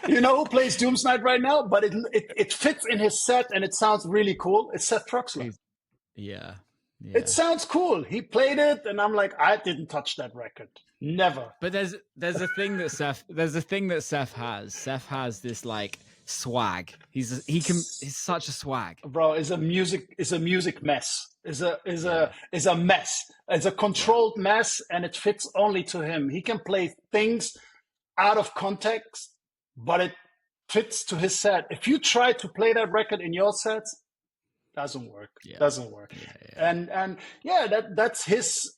You know who plays Doomsnight right now? But it fits in his set and it sounds really cool. It's Seth Troxler. Yeah. It sounds cool. He played it and I'm like, I didn't touch that record. Never. But there's a thing that Seth has. Seth has this like swag. He's such a swag. Bro, is a music mess. Is a mess. It's a controlled mess and it fits only to him. He can play things out of context, but it fits to his set. If you try to play that record in your sets, doesn't work. Doesn't work. And that's his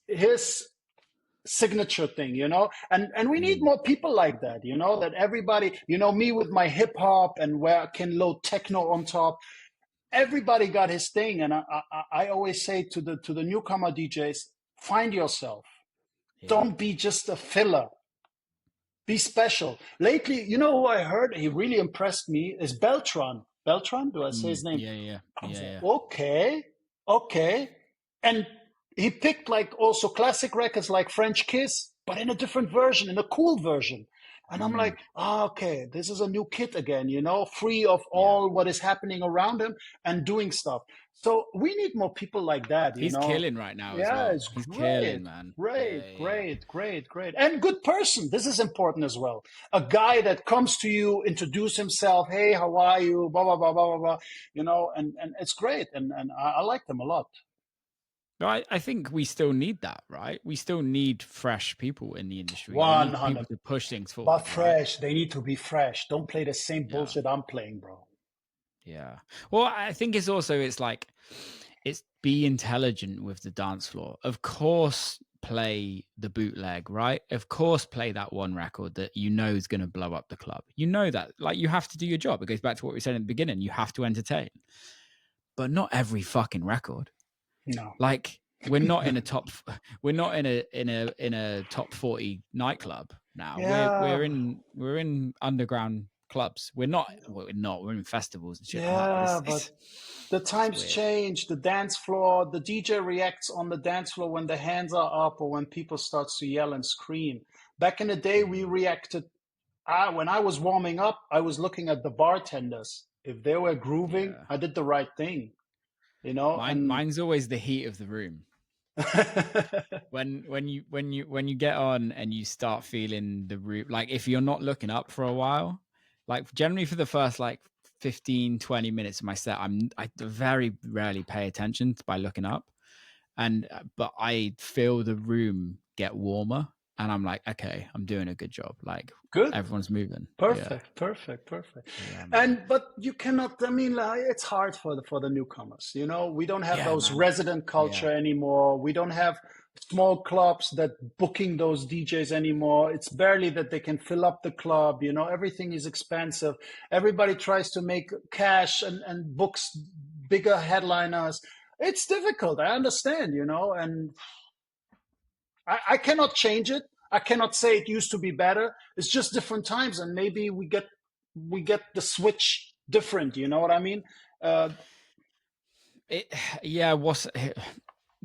signature thing, you know, and we need more people like that, you know, that everybody, you know, me with my hip hop and where I can load techno on top. Everybody got his thing, and I always say to the newcomer DJs, find yourself. Don't be just a filler. Be special. Lately, you know who I heard? He really impressed me is Beltran. Beltran? Do I say his name? Yeah. Okay. And he picked like also classic records like French Kiss, but in a different version, in a cool version. And I'm like, okay, this is a new kid again, you know, free of all what is happening around him and doing stuff. So we need more people like that. He's killing right now. Yeah, he's killing, man. Great. And good person. This is important as well. A guy that comes to you, introduce himself. Hey, how are you? Blah, blah, blah, blah, blah, blah. You know, and it's great. And I like them a lot. I think we still need that, right? We still need fresh people in the industry. 100. People to push things forward. But fresh. Right? They need to be fresh. Don't play the same bullshit I'm playing, bro. Yeah. Well, I think it's be intelligent with the dance floor. Of course, play the bootleg, right? Of course, play that one record that you know is going to blow up the club. You know that. Like, you have to do your job. It goes back to what we said in the beginning. You have to entertain. But not every fucking record. No. Like, we're not in a top 40 nightclub now. Yeah. We're in underground clubs. We're in festivals and shit. Yeah, but the times change. The dance floor, the DJ reacts on the dance floor when the hands are up or when people start to yell and scream. Back in the day, we reacted. When I was warming up, I was looking at the bartenders. If they were grooving, I did the right thing. You know, mine's always the heat of the room. when you get on and you start feeling the room, like if you're not looking up for a while, like generally for the first like 15-20 minutes of my set, I very rarely pay attention by looking up, but I feel the room get warmer. And I'm like, okay, I'm doing a good job. Like, good, everyone's moving. Perfect. Yeah, but you cannot. I mean, it's hard for the newcomers. You know, we don't have those resident culture anymore. We don't have small clubs that booking those DJs anymore. It's barely that they can fill up the club. You know, everything is expensive. Everybody tries to make cash and books bigger headliners. It's difficult. I understand. You know, and I cannot change it. I cannot say it used to be better. It's just different times, and maybe we get the switch different. You know what I mean?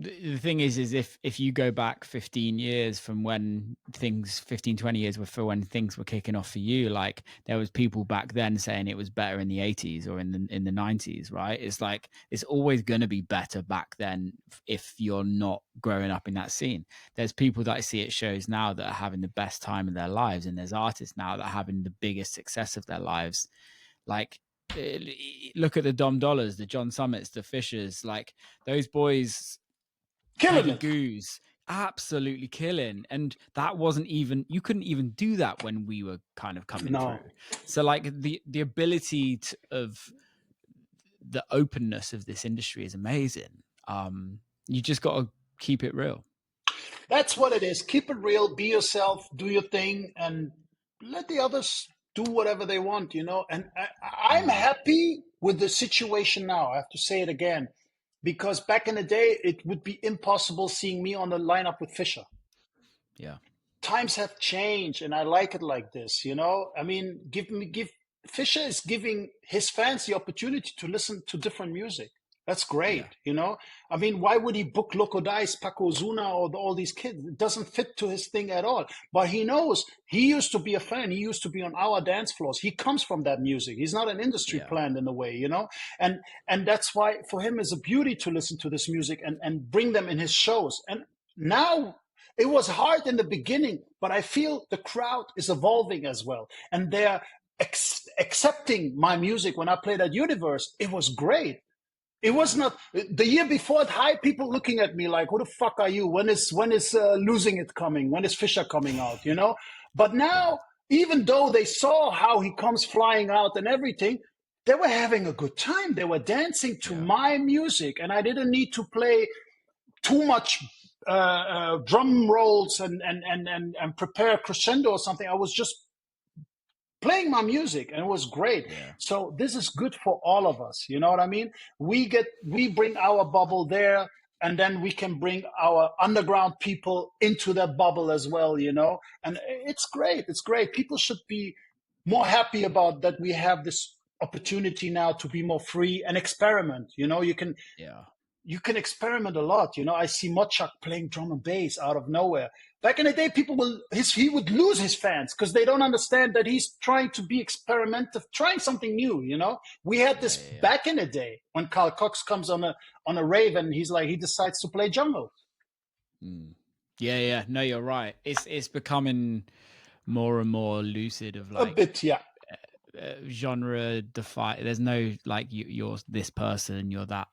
the thing is if you go back 15 years from when 20 years were for when things were kicking off for you, like there was people back then saying it was better in the 80s or in the 90s, right? It's like it's always going to be better back then if you're not growing up in that scene. There's people that I see at shows now that are having the best time of their lives, and there's artists now that are having the biggest success of their lives. Like, look at the Dom Dollars, the John Summits, the Fishers, like those boys, killing it. Goose, absolutely killing. And that wasn't even, you couldn't even do that when we were kind of coming through. So like the ability of the openness of this industry is amazing. You just got to keep it real. That's what it is. Keep it real, be yourself, do your thing, and let the others do whatever they want, you know. And I'm happy with the situation now. I have to say it again. Because back in the day, it would be impossible seeing me on the lineup with Fisher. Yeah. Times have changed, and I like it like this, you know? I mean, Fisher is giving his fans the opportunity to listen to different music. That's great, you know? I mean, why would he book Loco Dice, Paco Zuna, or all these kids? It doesn't fit to his thing at all. But he knows he used to be a fan. He used to be on our dance floors. He comes from that music. He's not an industry plant in a way, you know? And that's why for him it's a beauty to listen to this music and bring them in his shows. And now it was hard in the beginning, but I feel the crowd is evolving as well. And they're accepting my music. When I played at Universe, it was great. It was not the year before it. High people looking at me like, "Who the fuck are you? When is Losing It coming? When is Fisher coming out?" You know. But now, even though they saw how he comes flying out and everything, they were having a good time. They were dancing to my music, and I didn't need to play too much drum rolls and prepare crescendo or something. I was just playing my music, and it was great. So this is good for all of us. You know what I mean? We bring our bubble there, and then we can bring our underground people into that bubble as well, you know? And it's great. It's great. People should be more happy about that. We have this opportunity now to be more free and experiment. You know, you can experiment a lot. You know, I see Mochak playing drum and bass out of nowhere. Back in the day, he would lose his fans because they don't understand that he's trying to be experimental, trying something new, you know? We had this back in the day when Carl Cox comes on a rave and he decides to play jungle. Yeah. No, you're right. It's becoming more and more lucid of like... A bit, genre defy. There's no like you're this person, you're that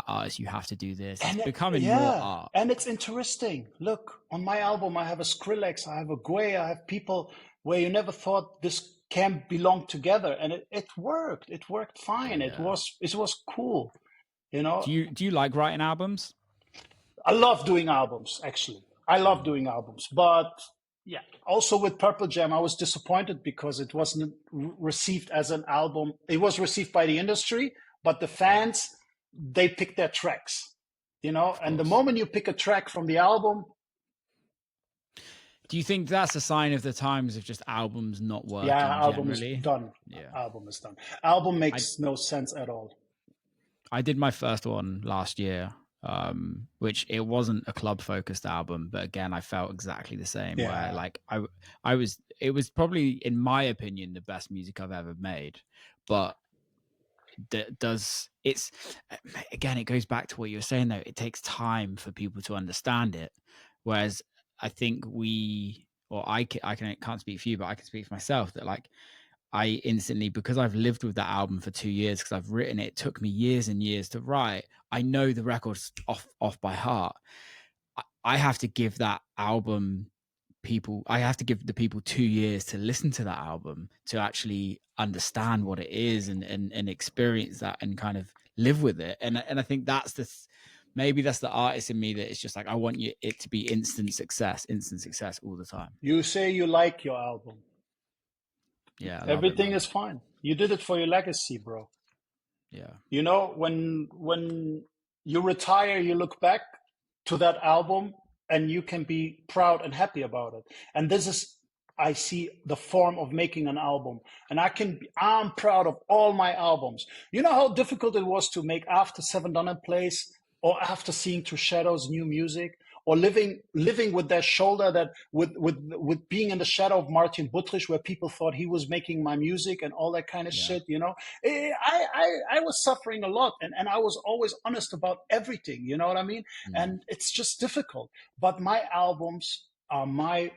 artist, you have to do this. It's becoming more art, and it's interesting. Look, on my album I have a Skrillex, I have a Guay, I have people where you never thought this can belong together, and it worked fine. It was cool, you know. Do you like writing albums? I love doing albums, actually. I love doing albums, but also with Purple Jam, I was disappointed because it wasn't received as an album. It was received by the industry, but the fans, they picked their tracks, you know, and the moment you pick a track from the album. Do you think that's a sign of the times of just albums not working? Album generally? Is done. Album is done. Album makes no sense at all. I did my first one last year. Which it wasn't a club focused album, but again, I felt exactly the same. Where like it was probably, in my opinion, the best music I've ever made. But it goes back to what you were saying though. It takes time for people to understand it. Whereas I think I can't speak for you, but I can speak for myself that like I instantly, because I've lived with that album for 2 years, because I've written it, it took me years and years to write. I know the record's off by heart. I have to give that album I have to give the people 2 years to listen to that album to actually understand what it is and experience that and kind of live with it. And I think maybe that's the artist in me that it's just like, I want it to be instant success all the time. You say you like your album. Yeah, everything is fine. You did it for your legacy, bro. Yeah. You know, when you retire, you look back to that album and you can be proud and happy about it. And this is, I see the form of making an album. And I'm proud of all my albums. You know how difficult it was to make After 7 Dunham Place or after seeing Through Shadows new music, or living with that shoulder, that with being in the shadow of Martin Buttrich, where people thought he was making my music and all that kind of shit, you know. I was suffering a lot, and I was always honest about everything, you know what I mean? And it's just difficult. But my albums are my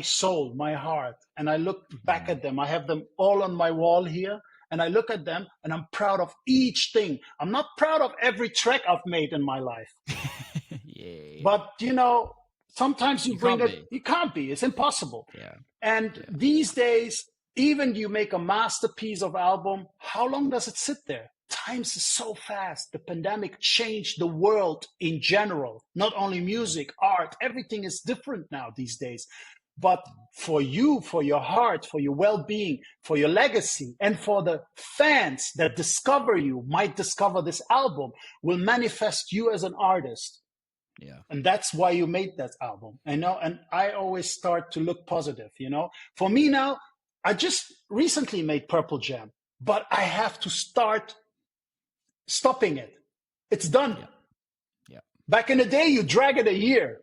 soul, my heart, and I look back at them. I have them all on my wall here, and I look at them and I'm proud of each thing. I'm not proud of every track I've made in my life. Yeah. But, you know, sometimes you bring it. You can't be. It's impossible. Yeah. And these days, even you make a masterpiece of album, how long does it sit there? Times is so fast. The pandemic changed the world in general, not only music, art, everything is different now these days. But for you, for your heart, for your well-being, for your legacy, and for the fans that discover you, might discover this album, will manifest you as an artist. Yeah. And that's why you made that album. I know, and I always start to look positive, you know. For me now, I just recently made Purple Jam, but I have to start stopping it. It's done. Yeah. Back in the day, you drag it a year.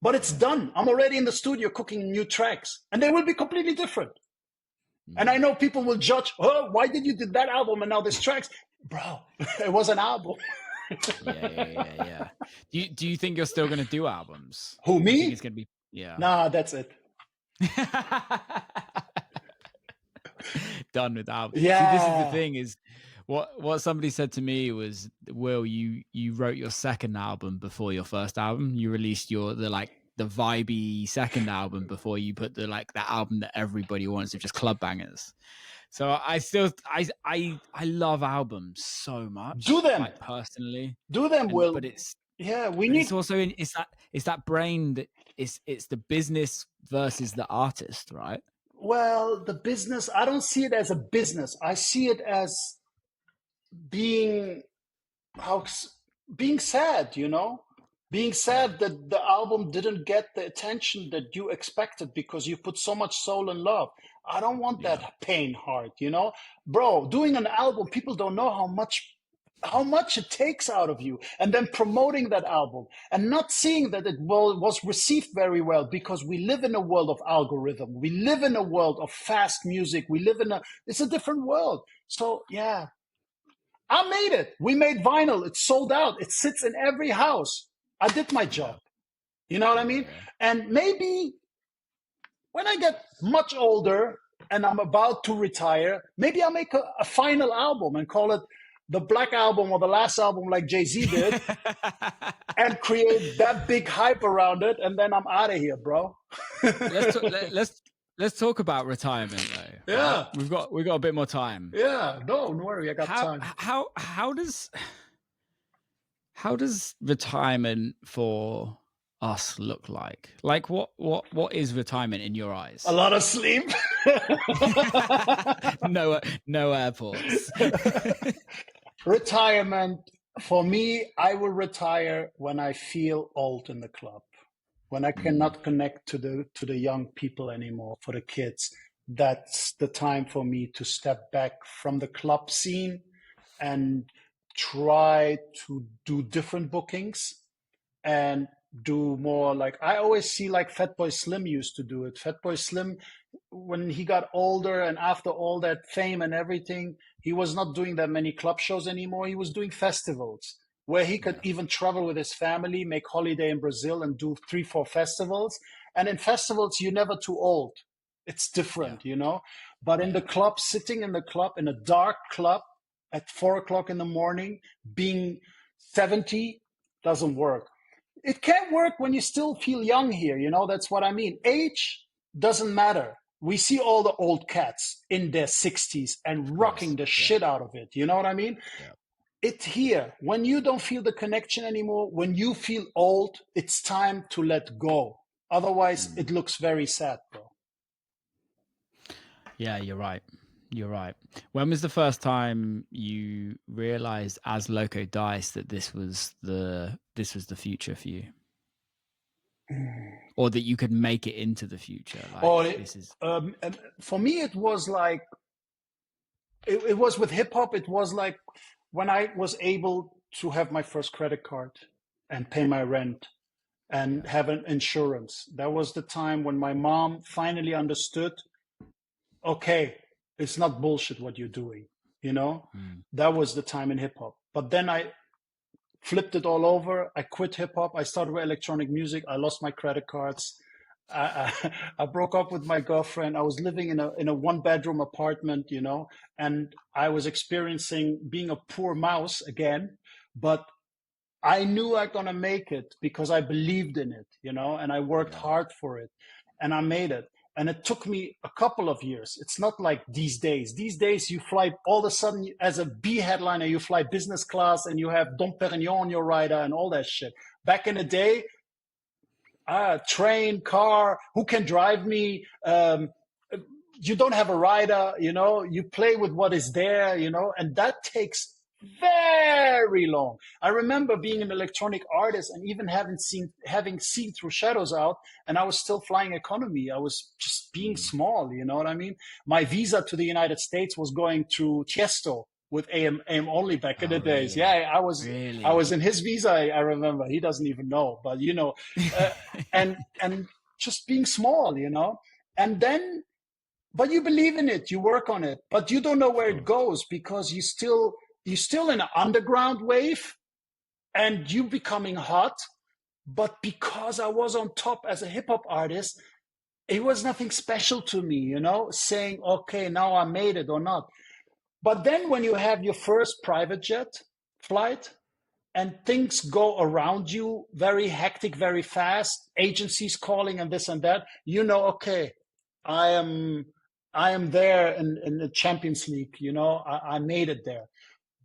But it's done. I'm already in the studio cooking new tracks, and they will be completely different. And I know people will judge, oh, why did you do that album and now this tracks? Bro, it was an album. Yeah. Do you think you're still going to do albums? Who, me? I think it's going to be, Nah, that's it. Done with albums. Yeah. See, this is the thing is, what somebody said to me was, Will, you wrote your second album before your first album. You released the vibey second album before you put that album that everybody wants of just club bangers. So I love albums so much. Do them, like, personally. Do them, Will. But it's It's also it's that brain that it's the business versus the artist, right? Well, the business, I don't see it as a business. I see it as being sad, you know, being sad that the album didn't get the attention that you expected because you put so much soul and love. I don't want that pain heart, you know, bro. Doing an album, people don't know how much it takes out of you, and then promoting that album and not seeing that it was received very well, because we live in a world of algorithm. We live in a world of fast music. It's a different world. So yeah. I made it. We made vinyl. It's sold out. It sits in every house. I did my job. You know what I mean? Yeah. And maybe when I get much older and I'm about to retire, maybe I'll make a final album and call it the Black Album or the Last Album, like Jay-Z did, and create that big hype around it. And then I'm out of here, bro. Let's talk about retirement, though. Yeah, right? We've got a bit more time. Yeah, don't worry, I got time. How does retirement for us look like? Like, what is retirement in your eyes? A lot of sleep. No airports. Retirement for me, I will retire when I feel old in the club. When I cannot connect to the young people anymore, for the kids. That's the time for me to step back from the club scene and try to do different bookings and do more like, I always see like Fatboy Slim used to do it. Fatboy Slim, when he got older and after all that fame and everything, he was not doing that many club shows anymore. He was doing festivals, where he could even travel with his family, make holiday in Brazil and do 3-4 festivals. And in festivals, you're never too old. It's different, you know. But in the club, sitting in the club, in a dark club at 4 o'clock in the morning, being 70 doesn't work. It can work when you still feel young here, you know. That's what I mean. Age doesn't matter. We see all the old cats in their 60s and rocking the shit out of it. You know what I mean? Yeah. It's here. When you don't feel the connection anymore, when you feel old, it's time to let go. Otherwise, it looks very sad, bro. Yeah, you're right. You're right. When was the first time you realized as Loco Dice that this was the future for you? Or that you could make it into the future? For me, it was like, it was with hip hop. It was like when I was able to have my first credit card and pay my rent and have an insurance. That was the time when my mom finally understood, okay, it's not bullshit what you're doing, you know? That was the time in hip hop. But then I flipped it all over. I quit hip hop. I started with electronic music. I lost my credit cards. I broke up with my girlfriend. I was living in a 1-bedroom apartment, you know, and I was experiencing being a poor mouse again, but I knew I'm going to make it because I believed in it, you know, and I worked hard for it and I made it. And it took me a couple of years. It's not like these days. These days, you fly all of a sudden as a B headliner, you fly business class and you have Dom Perignon on your rider and all that shit. Back in the day, train, car, who can drive me? You don't have a rider, you know, you play with what is there, you know, and that takes very long. I remember being an electronic artist and even having seen Through Shadows out, and I was still flying economy. I was just being small, you know what I mean? My visa to the United States was going through Tiesto with AM only back in the days. Really? Yeah, I was in his visa. I remember. He doesn't even know, but you know, and just being small, you know, and then. But you believe in it, you work on it, but you don't know where it goes because you're still in an underground wave and you becoming hot. But because I was on top as a hip hop artist, it was nothing special to me, you know, saying, okay, now I made it or not. But then when you have your first private jet flight and things go around you very hectic, very fast, agencies calling and this and that, you know, okay, I am there in the Champions League, you know, I made it there.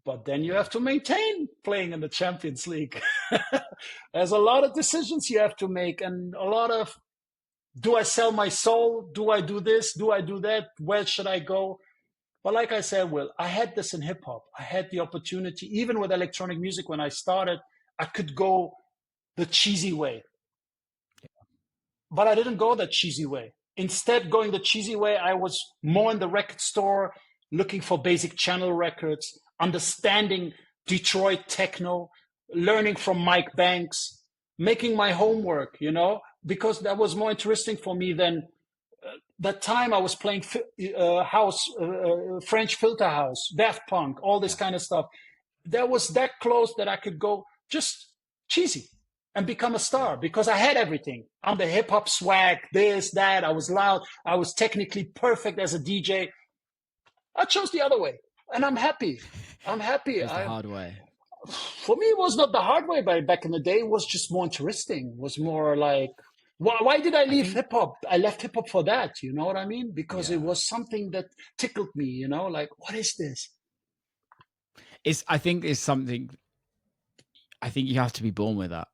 But then you have to maintain playing in the Champions League. There's a lot of decisions you have to make and a lot of, do I sell my soul? Do I do this? Do I do that? Where should I go? But like I said, Will, I had this in hip hop. I had the opportunity, even with electronic music, when I started, I could go the cheesy way. But I didn't go that cheesy way. Instead, going the cheesy way, I was more in the record store, looking for basic channel records, understanding Detroit techno, learning from Mike Banks, making my homework, you know, because that was more interesting for me than that time I was playing French filter house, Daft Punk, all this kind of stuff. That was that close that I could go just cheesy and become a star because I had everything. I'm the hip hop swag, this, that. I was loud. I was technically perfect as a DJ. I chose the other way and I'm happy. I'm happy. It's the hard way. For me, it was not the hard way, but back in the day, it was just more interesting. It was more like, why did I leave hip hop? I left hip hop for that. You know what I mean? Because it was something that tickled me, you know, like, what is this? I think you have to be born with that.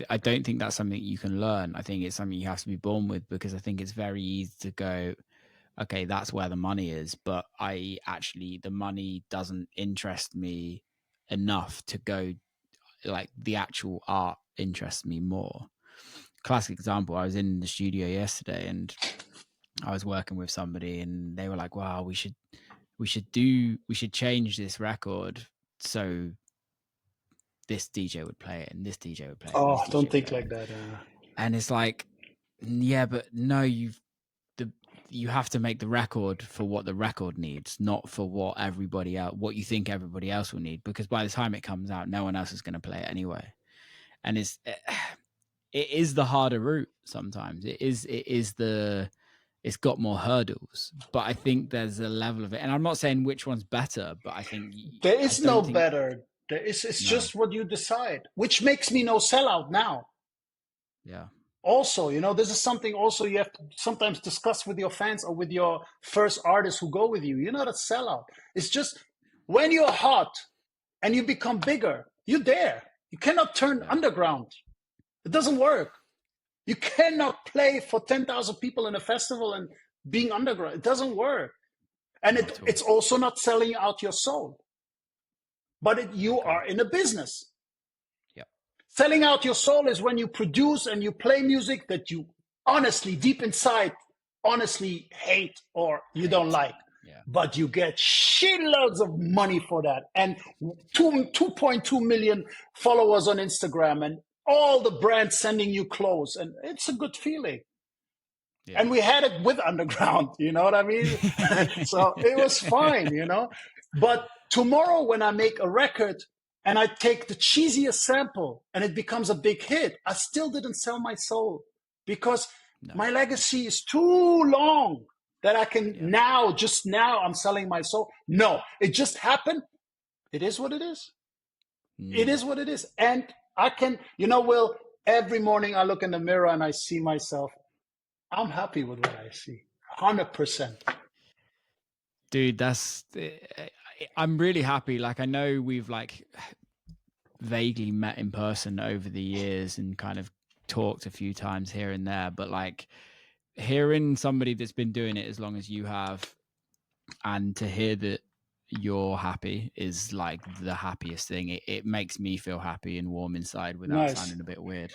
I don't think that's something you can learn. I think it's something you have to be born with because I think it's very easy to go, okay, that's where the money is. But the money doesn't interest me enough to go, like the actual art interests me more. Classic example, I was in the studio yesterday and I was working with somebody and they were like, wow, we should change this record so this DJ would play it and this DJ would play it. Oh, don't think like that. And it's like, yeah, but no, you have to make the record for what the record needs, not for what you think everybody else will need. Because by the time it comes out, no one else is going to play it anyway. And it is the harder route sometimes. It's got more hurdles, but I think there's a level of it. And I'm not saying which one's better, but I think there is no better. It's just what you decide, which makes me no sellout now. Yeah. Also, you know, this is something also you have to sometimes discuss with your fans or with your first artists who go with you. You're not a sellout. It's just when you're hot and you become bigger, you're there. You cannot turn underground. It doesn't work. You cannot play for 10,000 people in a festival and being underground. It doesn't work. And it's also not selling out your soul. But you are in a business. Yep. Selling out your soul is when you produce and you play music that you honestly, deep inside, honestly hate or you don't like. but you get shitloads of money for that. And 2.2 million followers on Instagram and all the brands sending you clothes. And it's a good feeling. Yeah. And we had it with underground, you know what I mean? So it was fine, you know? But tomorrow when I make a record and I take the cheesiest sample and it becomes a big hit, I still didn't sell my soul because my legacy is too long that I can just now I'm selling my soul. No, it just happened. It is what it is. It is what it is. And I can, you know, Will, every morning I look in the mirror and I see myself. I'm happy with what I see. 100%. Dude, I'm really happy. Like, I know we've like vaguely met in person over the years and kind of talked a few times here and there, but like hearing somebody that's been doing it as long as you have and to hear that you're happy is like the happiest thing. It makes me feel happy and warm inside without sounding a bit weird.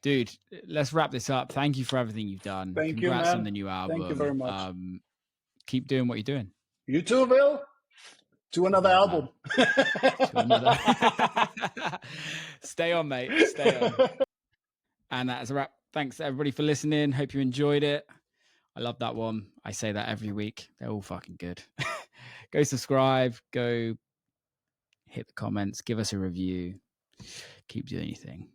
Dude, let's wrap this up. Thank you for everything you've done. Congrats on the new album. Thank you very much. Keep doing what you're doing. You too, Bill. To another album. Stay on, mate. Stay on. And that's a wrap. Thanks everybody for listening. Hope you enjoyed it. I love that one. I say that every week. They're all fucking good. Go subscribe. Go hit the comments. Give us a review. Keep doing your thing.